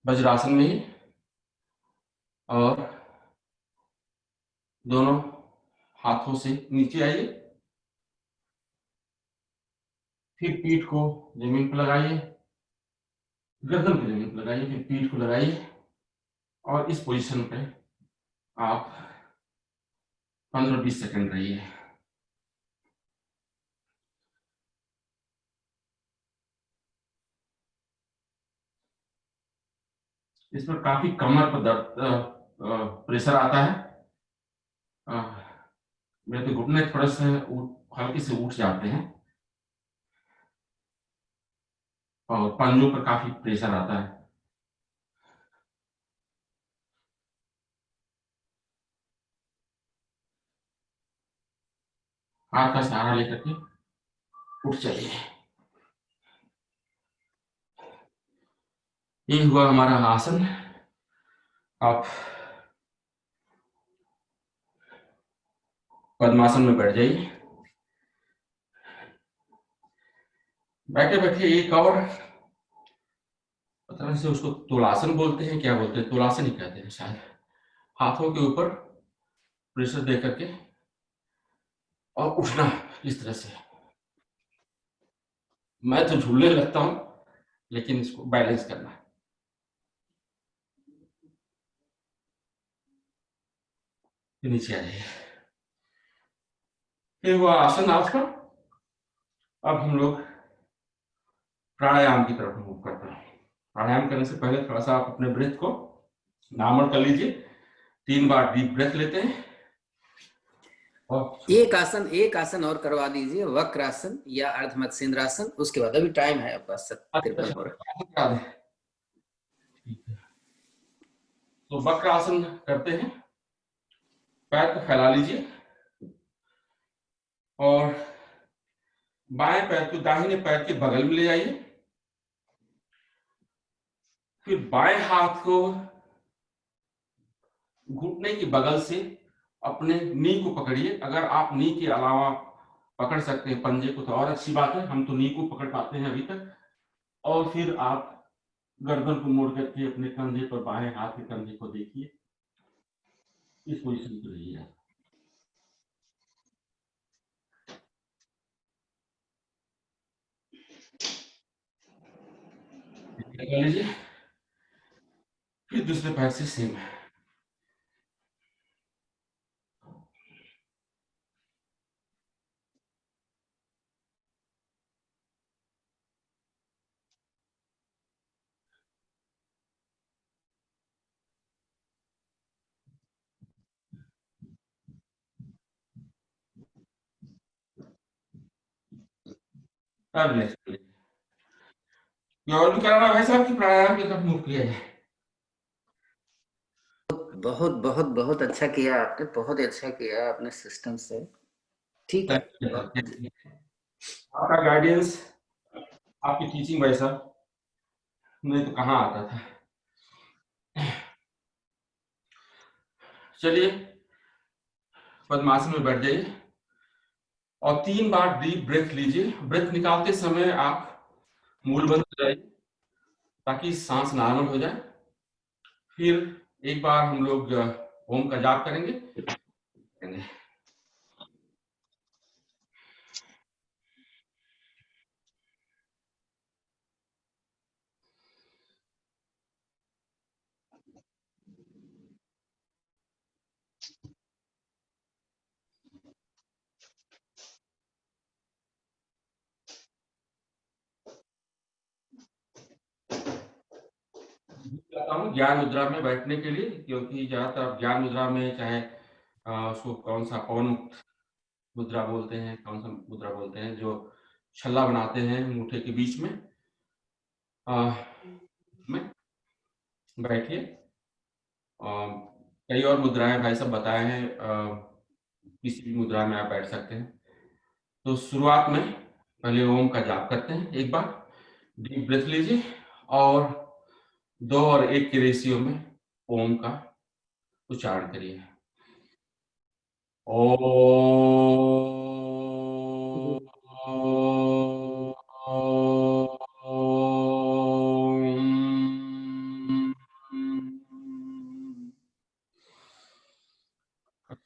वज्रासन में ही, और दोनों हाथों से नीचे आइए, फिर पीठ को जमीन पर लगाइए, गर्दन को जमीन पर लगाइए, फिर पीठ को लगाइए, और इस पोजीशन पे आप 15-20 सेकंड रहिए। इस पर काफी कमर पर दर्द प्रेशर आता है। मेरे तो घुटने थोड़े से हल्के से उठ जाते हैं, और पंजों पर काफी प्रेशर आता है। हाथ का सहारा लेकर के उठ जाइए। ये हुआ हमारा आसन। आप पद्मासन में बैठ जाइए। बैठे बैठे एक और, पता नहीं से उसको तुलासन बोलते हैं, क्या बोलते हैं, तुलासन ही कहते हैं शायद। हाथों के ऊपर प्रेशर दे करके और उठना इस तरह से। मैं तो झूलने लगता हूं, लेकिन इसको बैलेंस करना है। नीचे आ जाइए। ये हुआ आसन आपका। अब हम लोग प्राणायाम की तरफ मूव करते हैं। प्राणायाम करने से पहले थोड़ा सा आप अपने ब्रेथ को नॉर्मल कर लीजिए। 3 बार डीप ब्रेथ लेते हैं, और एक आसन और करवा दीजिए, वक्रासन या अर्धमत्स्येंद्रासन। उसके बाद अभी टाइम है आपका 53 हो रहा है। तो वक्रासन करते हैं। पैर को फैला लीजिए, और बाएं पैर को दाहिने पैर के बगल में ले जाइए। फिर बाएं हाथ को घुटने की बगल से अपने नी को पकड़िए। अगर आप नी के अलावा पकड़ सकते हैं पंजे को तो और अच्छी बात है, हम तो नी को पकड़ पाते हैं अभी तक। और फिर आप गर्दन को मोड़ करके अपने कंधे पर, बाएं हाथ के कंधे को देखिए, इस पोजीशन पे रहिए। लगा लीजिए, फिर दूसरे पैर से सेम है। अब नेक्स्ट और भी कराना भाई साहब की प्राणायाम की तरफ मूव किया जाए। बहुत बहुत बहुत अच्छा किया आपने, बहुत अच्छा किया आपने सिस्टम से। ठीक है, आपका गाइडेंस, आपकी टीचिंग भाई साहब, नहीं तो कहाँ आता था। चलिए पद्मासन में बैठ जाइए, और 3 बार डीप ब्रेथ लीजिए। ब्रेथ निकालते समय आप मूल बंद हो जाइए, ताकि सांस नॉर्मल हो जाए। फिर एक बार हम लोग ओम का जाप करेंगे। ज्ञान मुद्रा में बैठने के लिए, क्योंकि ज्यादातर आप ज्ञान मुद्रा में, चाहे उसको कौन सा पवन मुद्रा बोलते हैं, कौन सा मुद्रा बोलते हैं, जो छल्ला बनाते हैं अंगूठे के बीच में, बैठिए। कई और मुद्राएं भाई सब बताए हैं, किसी भी मुद्रा में आप बैठ सकते हैं। तो शुरुआत में पहले ओम का जाप करते हैं। एक बार डीप ब्रेथ लीजिए, और 2 और 1 के रेशियो में ओम का उच्चारण करिए।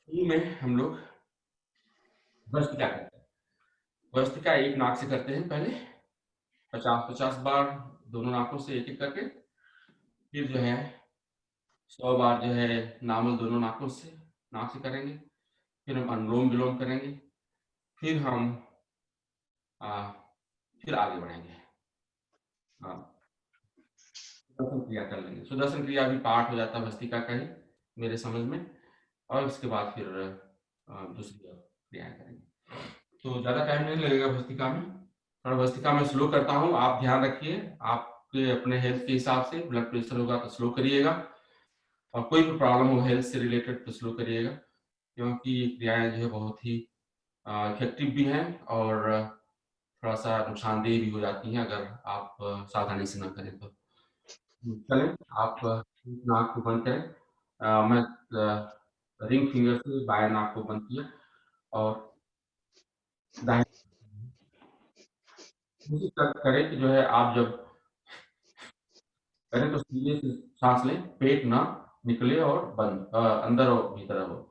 शुरू में हम लोग भस्त्रिका करते हैं। भस्त्रिका एक नाक से करते हैं पहले 50-50 बार दोनों नाकों से एक-एक करके, फिर जो है 100 बार जो है नॉर्मल दोनों नाकों से नाक से करेंगे, फिर हम अनुलोम विलोम करेंगे, फिर हम फिर आगे बढ़ेंगे। सुदर्शन क्रिया कर लेंगे। सुदर्शन क्रिया भी पार्ट हो जाता है भस्त्रिका का ही मेरे समझ में, और उसके बाद फिर दूसरी क्रियाएं करेंगे। तो ज़्यादा टाइम नहीं लगेगा भस्त्रिका में। थोड़ा भस्त्रिका में स्लो करता हूँ, आप ध्यान रखिए, आपके अपने हेल्थ के हिसाब से ब्लड प्रेशर होगा तो स्लो करिएगा, और कोई भी प्रॉब्लम हो हेल्थ से रिलेटेड तो स्लो करिएगा, क्योंकि ये क्रियाएं जो है बहुत ही इफेक्टिव भी हैं और थोड़ा सा नुकसानदेह भी हो जाती हैं अगर आप सावधानी से ना करें तो। चलें, आप नाक को बंद करें। मैं रिंग फिंगर से बाएं नाक को बंद किया और दाएं कोशिश करें कि जो है आप जब करें तो सीधे से सांस लें, पेट ना निकले और बंद अंदर और भीतर हो।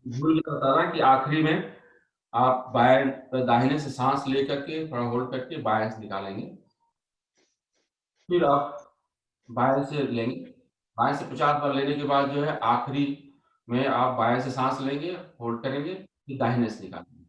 भूल गया बताना कि आखिरी में आप बाएं दाहिने से सांस लेकर के थोड़ा होल्ड करके बाएं से निकालेंगे, फिर आप बाएं से लेंगे, बाएं से 50 बार लेने के बाद जो है आखिरी में आप बाएं से सांस लेंगे, होल्ड करेंगे, फिर दाहिने से निकालेंगे।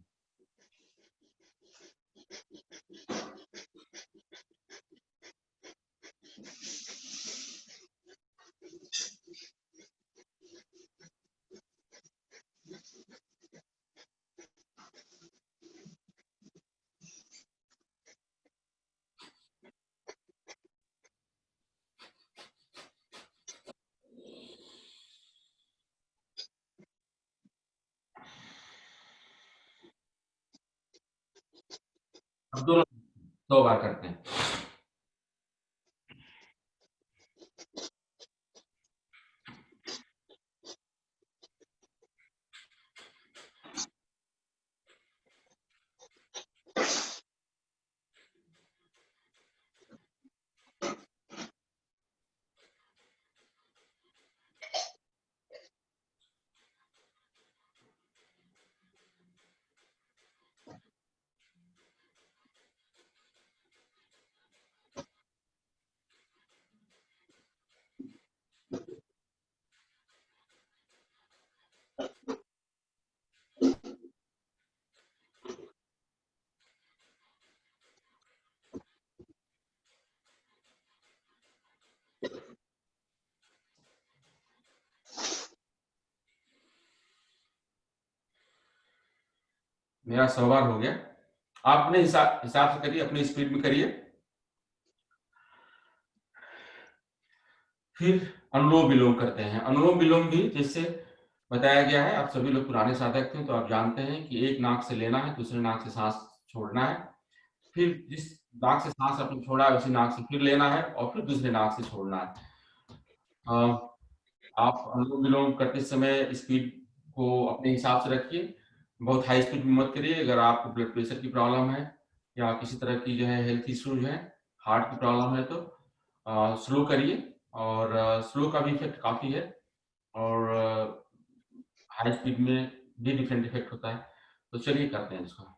अब दोनों 100 बार करते हैं। मेरा 100 बार हो गया। आप अपने हिसाब से करिए, अपनी स्पीड में करिए। फिर अनुलोम विलोम करते हैं। अनुलोम विलोम भी जैसे बताया गया है, आप सभी लोग पुराने साधक थे तो आप जानते हैं कि एक नाक से लेना है, दूसरे नाक से सांस छोड़ना है, फिर जिस नाक से सांस आपने छोड़ा है उसी नाक से फिर लेना है और फिर दूसरे नाक से छोड़ना है। आप अनुलोम विलोम करते समय स्पीड को अपने हिसाब से रखिए, बहुत हाई स्पीड में मत करिए। अगर आपको ब्लड प्रेशर की प्रॉब्लम है या किसी तरह की जो है हेल्थ इश्यूज है, हार्ट की प्रॉब्लम है तो स्लो करिए, और स्लो का भी इफेक्ट काफ़ी है, और हाई स्पीड में भी डिफरेंट इफेक्ट होता है। तो चलिए करते हैं इसको।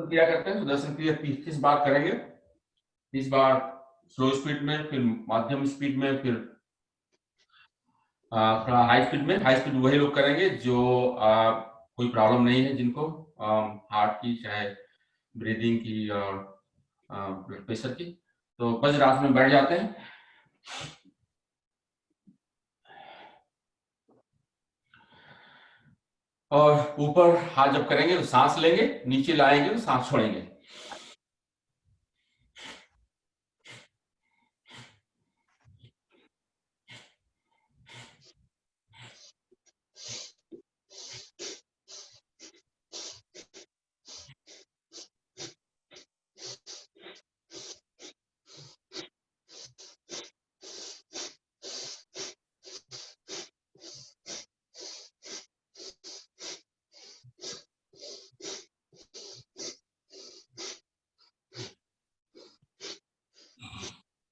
क्रिया करते हैं। सुदर्शन क्रिया 30 बार करेंगे। 30 बार स्लो स्पीड में, फिर मध्यम स्पीड में, फिर थोड़ा हाई स्पीड में। हाई स्पीड वही लोग करेंगे जो कोई प्रॉब्लम नहीं है, जिनको हार्ट की, चाहे ब्रीदिंग की और ब्लड प्रेशर की। तो वज्रासन में बैठ जाते हैं और ऊपर हाथ जब करेंगे तो सांस लेंगे, नीचे लाएंगे तो सांस छोड़ेंगे।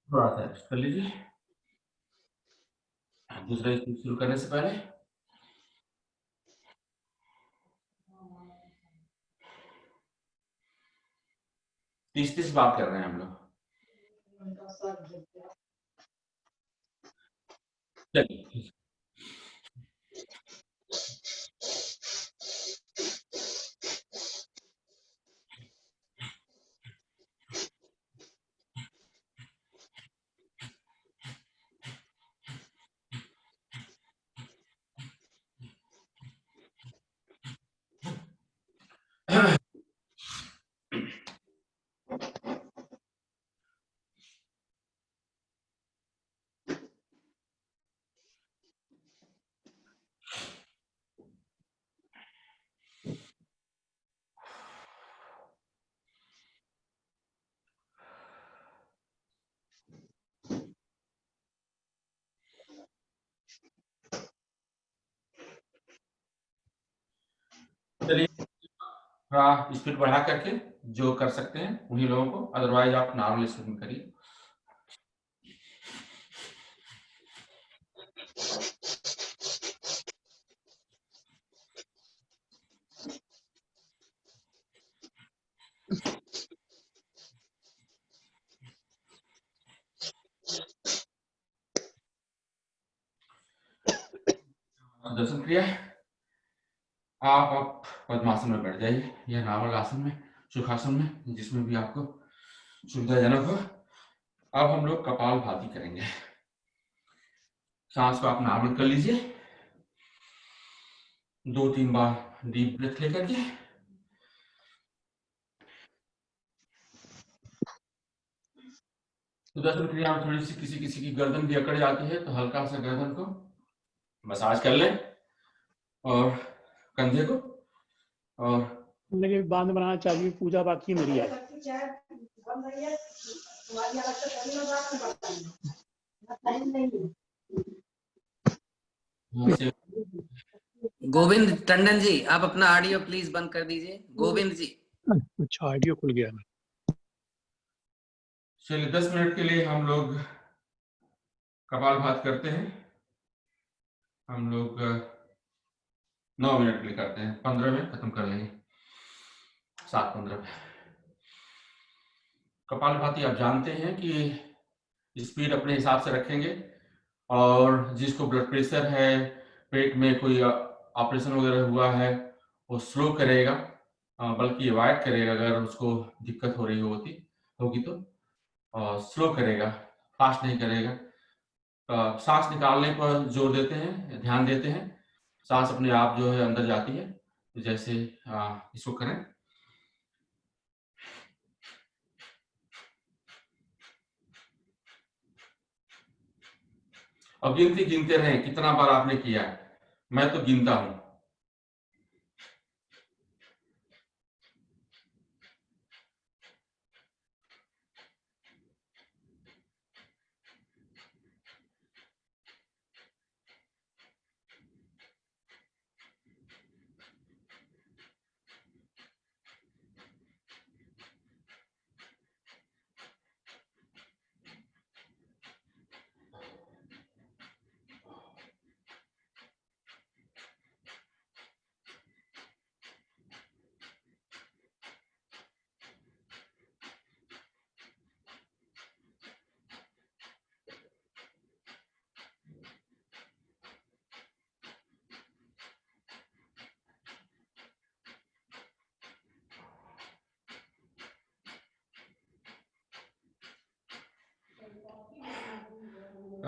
थोड़ा सा रेस्ट कर लीजिए दूसरा स्पीड शुरू करने से पहले। तीस बार कर रहे हैं हम लोग। चलिए। चलिए, थोड़ा स्पीड बढ़ा करके जो कर सकते हैं उन्हीं लोगों को, अदरवाइज आप नॉर्मल स्पीड में करिए। दर्शन क्रिया, आप पद्मासन में बैठ जाइए या नॉर्मल आसन में, सुखासन में, जिसमें भी आपको सुविधाजनक हो। अब हम लोग कपालभाति करेंगे। सांस को आप नॉर्मल कर लीजिए, 2-3 बार डीप ब्रेथ लेकर के। सुदर्शन क्रिया में थोड़ी सी किसी किसी की गर्दन भी अकड़ जाती है, तो हल्का सा गर्दन को मसाज कर लें और कंधे को, और मुझे बांध बनाना चाहिए, पूजा बाकी मेरी है। गोविंद टंडन जी, आप अपना ऑडियो प्लीज बंद कर दीजिए। गोविंद जी। अच्छा, ऑडियो खुल गया। चलिए 10 मिनट के लिए हम लोग कपालभाति करते हैं। हम लोग 9 मिनट के लिए करते हैं, 15 में खत्म कर लेंगे, 7-15 में। कपालभाति आप जानते हैं कि स्पीड अपने हिसाब से रखेंगे, और जिसको ब्लड प्रेशर है, पेट में कोई ऑपरेशन वगैरह हुआ है, वो स्लो करेगा, बल्कि अवॉइड करेगा अगर उसको दिक्कत हो रही होगी तो स्लो करेगा, फास्ट नहीं करेगा। सांस निकालने पर जोर देते हैं, ध्यान देते हैं, सांस अपने आप जो है अंदर जाती है। तो जैसे इसको करें, और गिनते रहें कितना बार आपने किया है। मैं तो गिनता हूं।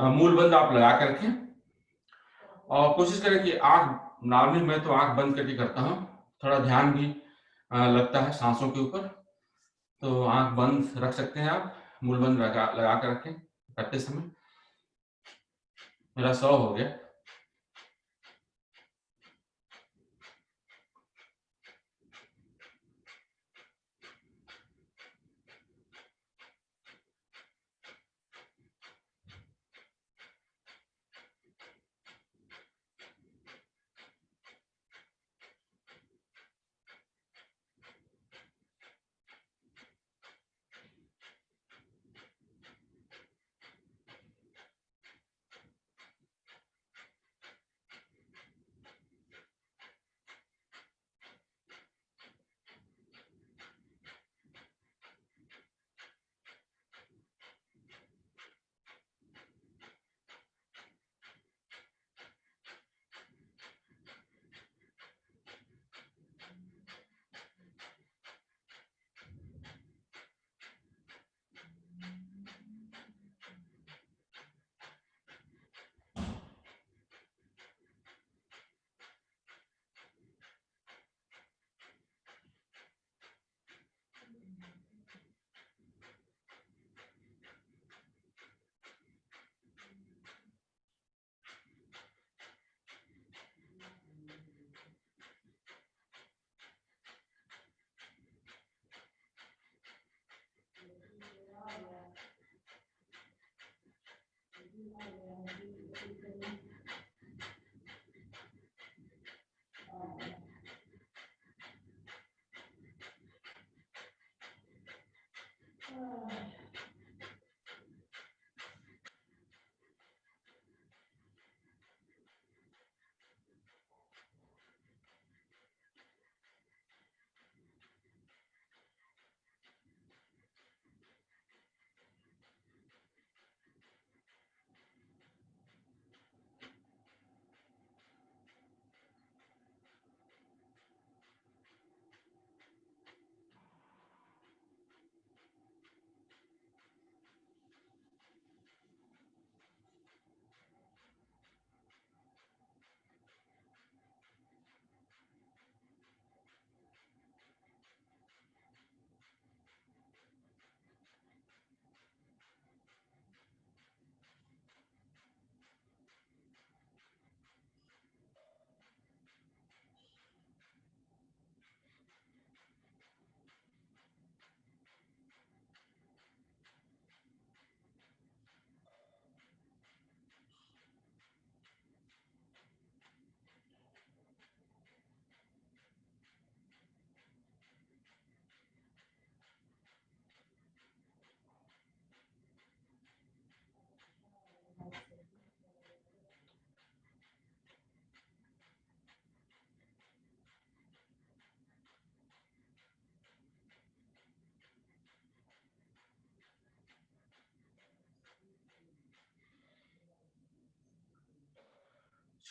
मूल बंद आप लगा कर रखें और कोशिश करें कि आंख, नॉर्मली मैं तो आंख बंद करके करता हूँ, थोड़ा ध्यान भी लगता है सांसों के ऊपर, तो आंख बंद रख सकते हैं आप, मूल बंद लगा कर रखें करते समय। मेरा 100 हो गया।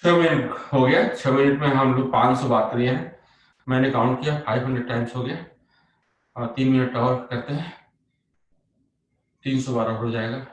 छह मिनट हो गया। 6 मिनट में हम लोग 500 बात करिए हैं, मैंने काउंट किया 500 टाइम्स हो गया। और 3 मिनट और करते हैं, 300 बार हो जाएगा।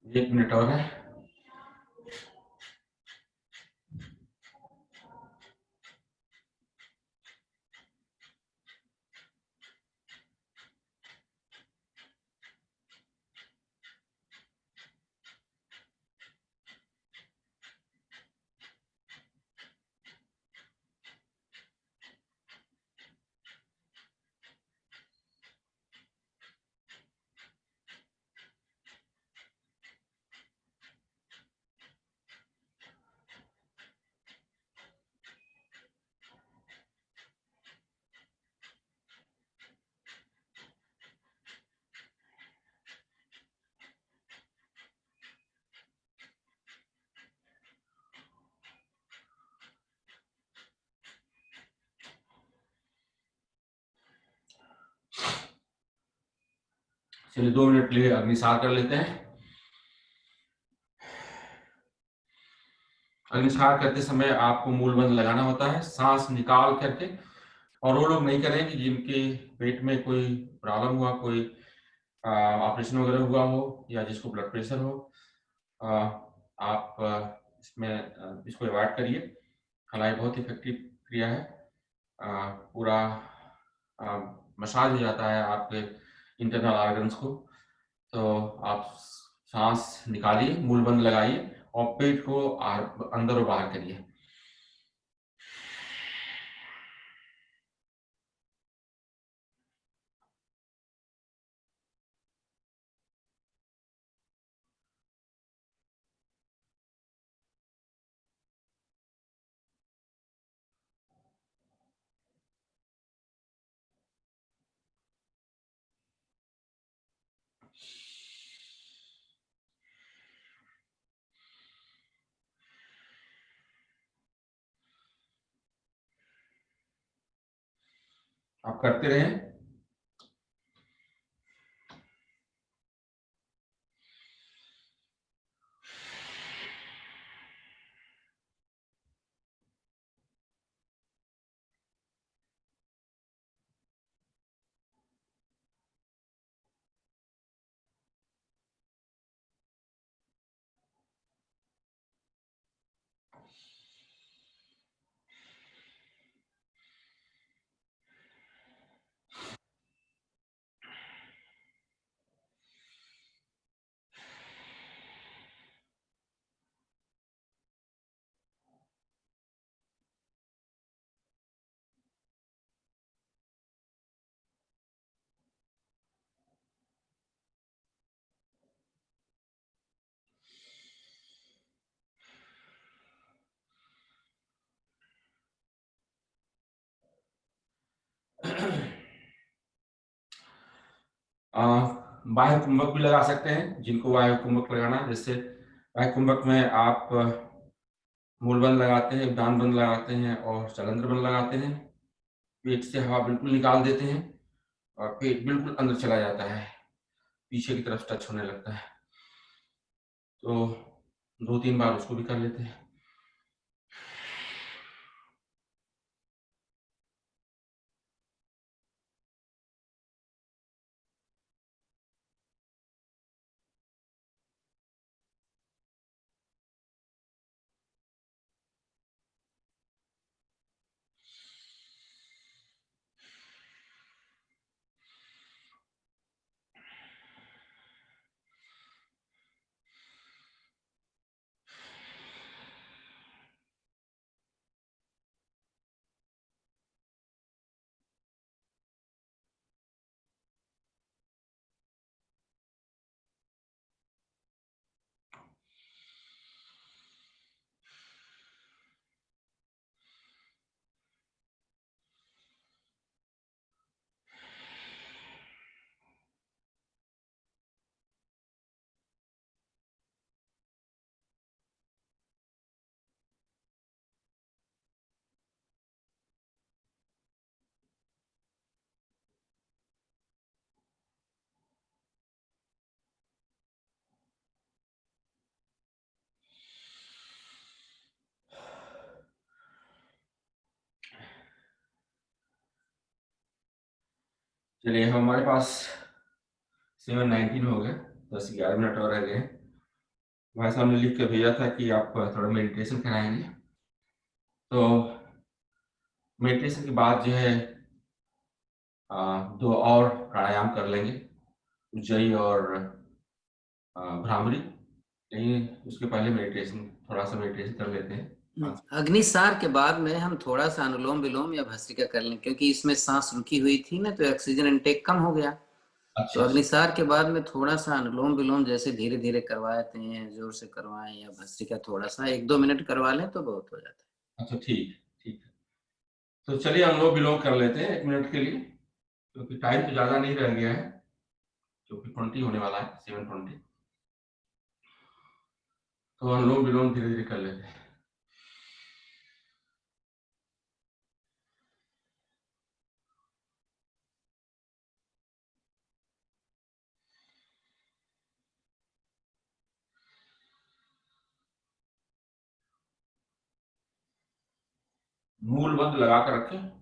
1 मिनट और है। चलिए 2 मिनट के लिए अग्निसार कर लेते हैं। अग्निसार करते समय आपको मूलबंध लगाना होता है, सांस निकाल करके। और वो लोग नहीं करें कि जिनके पेट में कोई प्रॉब्लम हुआ, कोई ऑपरेशन वगैरह हुआ हो, या जिसको ब्लड प्रेशर हो। आप इसमें इसको अवॉइड करिए। हालांकि बहुत इफेक्टिव क्रिया है। पूरा मसाज हो जाता है आपके इंटरनल ऑर्गन्स को। तो आप सांस निकालिए, मूलबंध लगाइए और पेट को अंदर और बाहर करिए। आप करते रहें। बाह्य कुंभक भी लगा सकते हैं, जिनको वायु कुंभक लगाना है। जैसे वायु कुंभक में आप मूलबंध लगाते हैं, उद्दान बंध लगाते हैं और चलंद्र बंध लगाते हैं। पेट से हवा बिल्कुल निकाल देते हैं और पेट बिल्कुल अंदर चला जाता है, पीछे की तरफ टच होने लगता है। तो 2-3 बार उसको भी कर लेते हैं। चलिए हमारे पास 7:19 हो गए, 10-11 मिनट और रह गए हैं। भाई साहब ने लिख के भेजा था कि आप थोड़ा मेडिटेशन कराएंगे, तो मेडिटेशन के बाद जो है 2 और प्राणायाम कर लेंगे, उज्जयी और भ्रामरी। लेकिन उसके पहले मेडिटेशन, थोड़ा सा मेडिटेशन कर लेते हैं। अग्निसार के बाद में हम थोड़ा सा अनुलोम विलोम या भस्त्रिका कर लें, क्योंकि इसमें सांस रुकी हुई थी ना, तो ऑक्सीजन इनटेक कम हो गया। अच्छा, तो अग्निसार के बाद में थोड़ा सा अनुलोम विलोम जैसे धीरे धीरे करवाते हैं, जोर से करवाएं, या भस्त्रिका थोड़ा सा 1-2 मिनट करवा लें तो बहुत हो जाता है। अच्छा, ठीक ठीक है। तो चलिए अनुलोम विलोम कर लेते हैं 1 मिनट के लिए, क्योंकि टाइम तो ज़्यादा नहीं रह गया है, क्योंकि 20 होने वाला है, 7:20। तो अनुलोम विलोम धीरे धीरे कर लेते हैं। मूल बंद लगा कर रखें।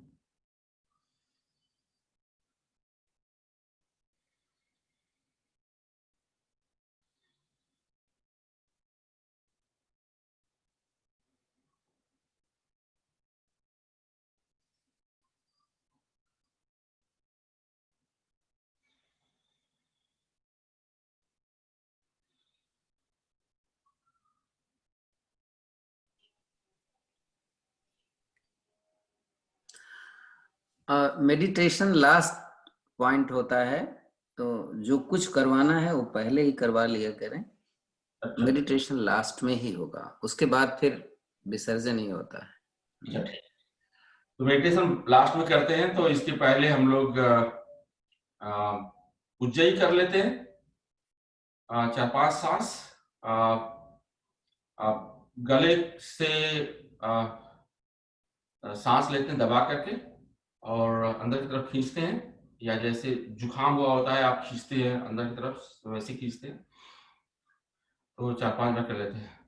मेडिटेशन लास्ट पॉइंट होता है, तो जो कुछ करवाना है वो पहले ही करवा लिया करें। अच्छा, मेडिटेशन लास्ट में ही होगा, उसके बाद फिर विसर्जन ही होता है। अच्छा, ठीक। तो मेडिटेशन लास्ट में करते हैं, तो इसके पहले हम लोग उज्जयी कर लेते हैं। 4-5 सांस गले से सांस लेते हैं दबा करके, और अंदर की तरफ खींचते हैं, या जैसे जुकाम हुआ होता है आप खींचते हैं अंदर की तरफ, वैसे खींचते हैं। तो 4-5 बार कर लेते हैं।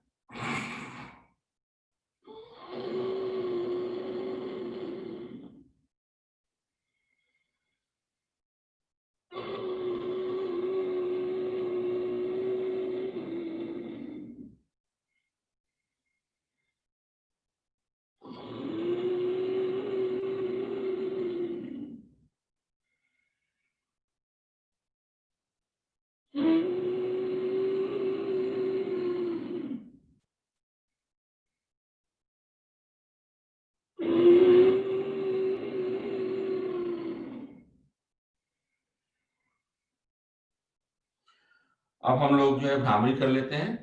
अब हम लोग जो है भ्रामरी कर लेते हैं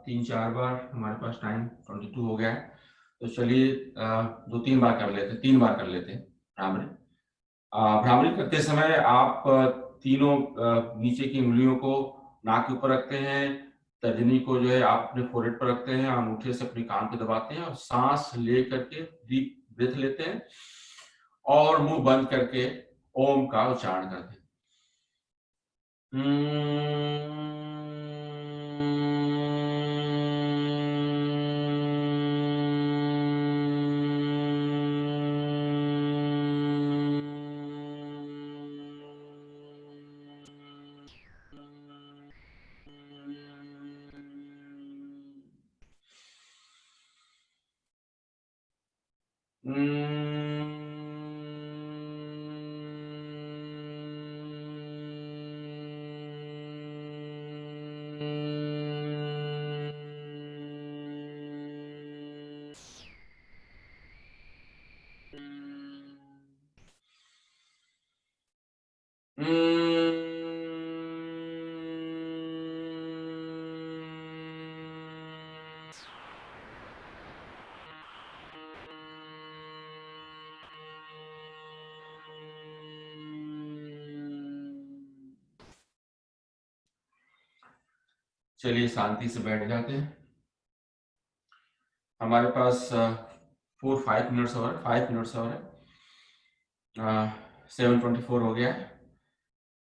3-4 बार। हमारे पास टाइम 22 हो गया है, तो चलिए 2-3 बार कर लेते हैं, 3 बार कर लेते हैं भ्रामरी। भ्रामरी करते समय आप तीनों नीचे की उंगलियों को नाक के ऊपर रखते हैं, तर्जनी को जो है आप अपने फोrehead पर रखते हैं, अंगूठे से अपने कान पे दबाते हैं और सांस ले करके डीप ब्रेथ लेते हैं, और मुंह बंद करके ओम का उच्चारण करते हैं। चलिए शांति से बैठ जाते हैं। हमारे पास 4-5 मिनट्स और 5 मिनट्स और है। 7:24 हो गया है,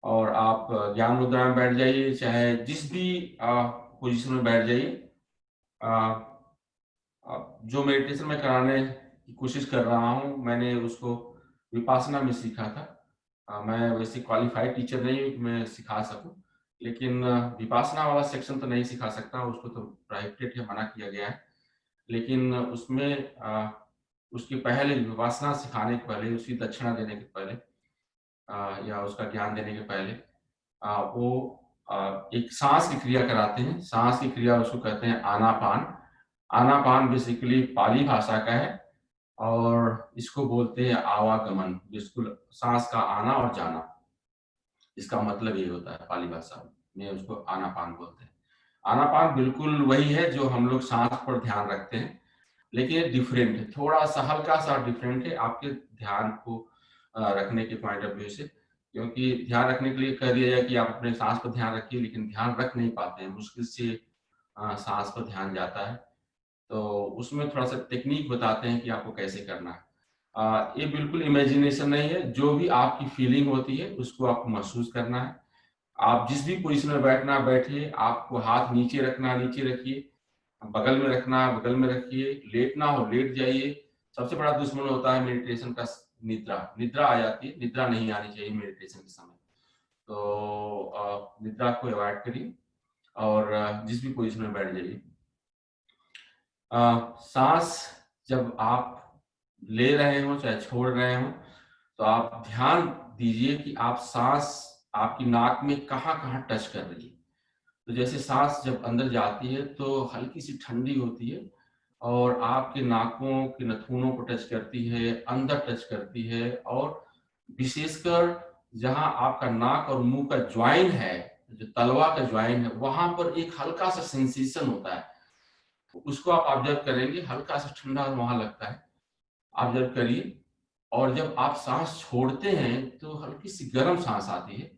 और आप ज्ञान मुद्रा में बैठ जाइए, चाहे जिस भी पोजीशन में बैठ जाइए। जो मेडिटेशन में कराने की कोशिश कर रहा हूँ, मैंने उसको विपासना में सीखा था। मैं वैसे क्वालिफाइड टीचर नहीं हूँ कि मैं सिखा सकूं, लेकिन विपासना वाला सेक्शन तो नहीं सिखा सकता, उसको तो प्रोहिबिटेड है, मना किया गया है। लेकिन उसमें उसके पहले, विपासना सिखाने के पहले, उसकी दक्षिणा देने के पहले या उसका ज्ञान देने के पहले वो एक सांस की क्रिया कराते हैं। सांस की क्रिया उसको कहते हैं आनापान। आनापान बेसिकली पाली भाषा का है और इसको बोलते हैं आवागमन, बिल्कुल सांस का आना और जाना, इसका मतलब ये होता है पाली भाषा में, उसको आनापान बोलते हैं। आनापान बिल्कुल वही है जो हम लोग सांस पर ध्यान रखते हैं, लेकिन डिफरेंट है, थोड़ा सा हल्का सा डिफरेंट है आपके ध्यान को रखने के पॉइंट ऑफ व्यू से। क्योंकि ध्यान रखने के लिए कह दिया जाए कि आप अपने सांस पर ध्यान रखिए, लेकिन ध्यान रख नहीं पाते हैं, मुश्किल से सांस पर ध्यान जाता है। तो उसमें थोड़ा सा टेक्निक बताते हैं कि आपको कैसे करना है। ये बिल्कुल इमेजिनेशन नहीं है, जो भी आपकी फीलिंग होती है उसको आपको महसूस करना है। आप जिस भी पोजीशन में बैठना बैठिए, आपको हाथ नीचे रखना नीचे रखिए, बगल में रखना है बगल में रखिए, लेटना हो लेट जाइए। सबसे बड़ा दुश्मन होता है मेडिटेशन का निद्रा। निद्रा आ जाती है, निद्रा नहीं आनी चाहिए मेडिटेशन के समय। तो निद्रा को अवॉइड करिए और जिस भी पोजीशन में बैठ जाइए। सांस जब आप ले रहे हो चाहे छोड़ रहे हो, तो आप ध्यान दीजिए कि आप सांस आपकी नाक में कहाँ कहाँ टच कर रही है। तो जैसे सांस जब अंदर जाती है तो हल्की सी ठंडी होती है और आपके नाकों के नथुनों को टच करती है, अंदर टच करती है, और विशेषकर जहां आपका नाक और मुंह का ज्वाइन है, जो तलवा का ज्वाइन है, वहां पर एक हल्का सा सेंसेशन होता है। तो उसको आप ऑब्जर्व करेंगे, हल्का सा ठंडा वहां लगता है, ऑब्जर्व करिए। और जब आप सांस छोड़ते हैं तो हल्की सी गर्म सांस आती है,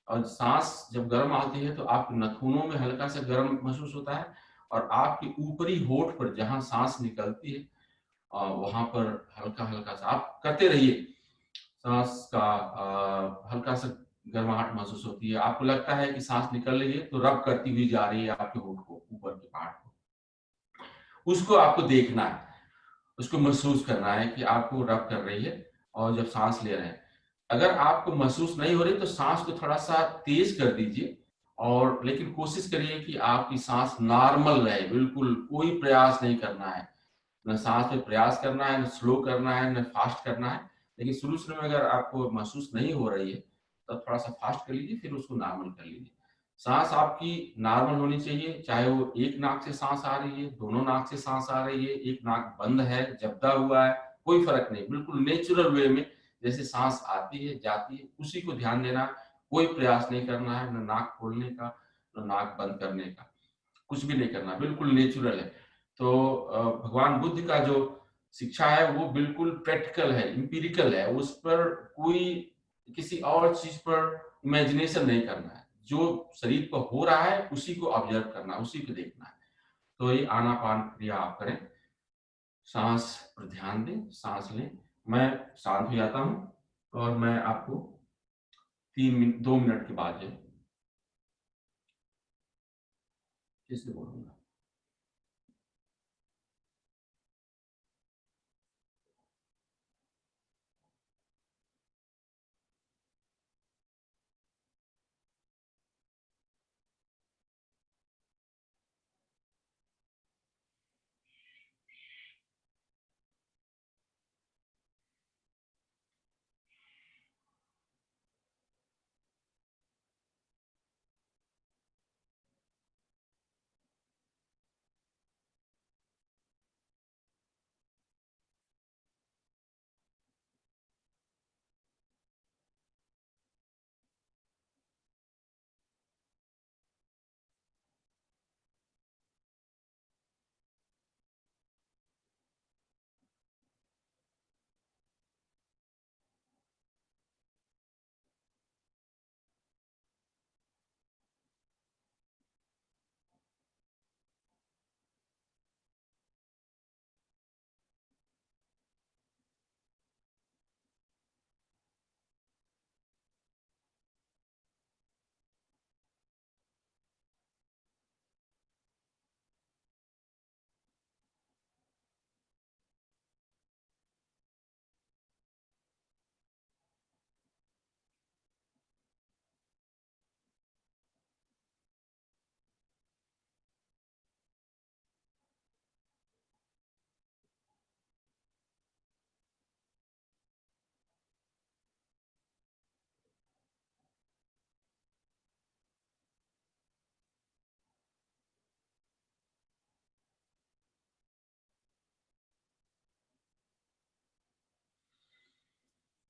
और सांस जब गर्म आती है तो आपके नथुनों में हल्का सा गर्म महसूस होता है, और आपके ऊपरी होठ पर जहां सांस निकलती है वहां पर हल्का हल्का सा आप करते रहिए, सांस का हल्का सा गर्माहट महसूस होती है। आपको लगता है कि सांस निकल रही है तो रब करती हुई जा रही है आपके होठ को, ऊपर के पार्ट को, उसको आपको देखना है, उसको महसूस करना है कि आपको रब कर रही है। और जब सांस ले रहे हैं, अगर आपको महसूस नहीं हो रही तो सांस को थोड़ा सा तेज कर दीजिए, और लेकिन कोशिश करिए कि आपकी सांस नॉर्मल रहे, बिल्कुल कोई प्रयास नहीं करना है, न सांस में प्रयास करना है, न स्लो करना है, न फास्ट करना है। लेकिन शुरू शुरू में अगर आपको महसूस नहीं हो रही है तो थोड़ा सा फास्ट कर लीजिए, फिर उसको नॉर्मल कर लीजिए। सांस आपकी नॉर्मल होनी चाहिए, चाहे वो एक नाक से सांस आ रही है, दोनों नाक से सांस आ रही है, एक नाक बंद है, जबदा हुआ है, कोई फर्क नहीं, बिल्कुल नेचुरल वे में जैसे सांस आती है जाती है उसी को ध्यान देना। कोई प्रयास नहीं करना है, न नाक खोलने का न नाक बंद करने का, कुछ भी नहीं करना, बिल्कुल नेचुरल है। तो भगवान बुद्ध का जो शिक्षा है वो बिल्कुल प्रैक्टिकल है, इंपीरिकल है, उस पर कोई किसी और चीज पर इमेजिनेशन नहीं करना है, जो शरीर पर हो रहा है उसी को ऑब्जर्व करना है, उसी को देखना है। तो ये आनापान क्रिया आप करें, सांस पर ध्यान दें, सांस लें। मैं शांत हो जाता हूँ और मैं आपको 2 मिनट के बाद जो फिर से बोलूंगा।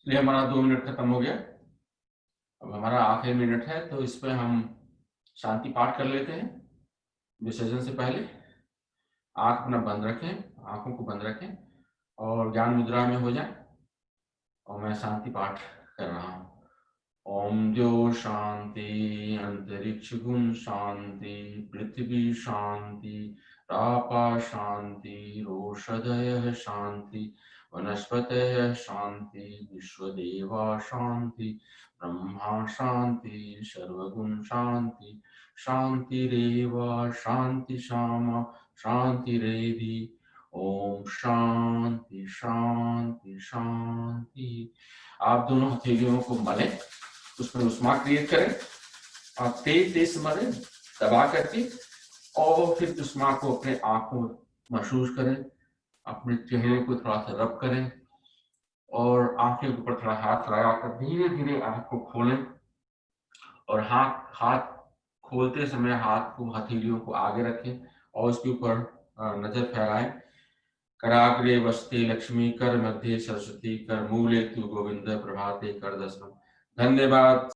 इसलिए हमारा 2 मिनट खत्म हो गया। अब हमारा आखिरी मिनट है, तो इस पे हम शांति पाठ कर लेते हैं विसर्जन से पहले। आंख अपना बंद रखें, आंखों को बंद रखें और ज्ञान मुद्रा में हो जाए। और मैं शांति पाठ कर रहा हूँ। ओम द्यो शांति, अंतरिक्ष गुण शांति, पृथ्वी शांति, रापा शांति, रोषधय शांति, वनस्पतय शांति, विश्वदेवा शांति, ब्रह्मा शांति, सर्वगुण शांति, शांतिरेव शांति शामा शांतिरेधि। ओम शांति शांति शांति। आप दोनों हथेलियों को मलें, उसमें उष्मा क्रिएट करें और तेज तेज मलें दबा करके, और फिर उष्मा को अपने आंखों महसूस करें, अपने चेहरे को थोड़ा सा रब करें और आंखें के ऊपर थोड़ा हाथ लगाकर धीरे धीरे आंख को खोलें। और हाथ खोलते समय हाथ को, हथेलियों को आगे रखें और उसके ऊपर नजर फैलाएं। कराग्रे वस्ते लक्ष्मी, कर मध्य सरस्वती, कर मूले तु गोविंद, प्रभाते कर दशम। धन्यवाद।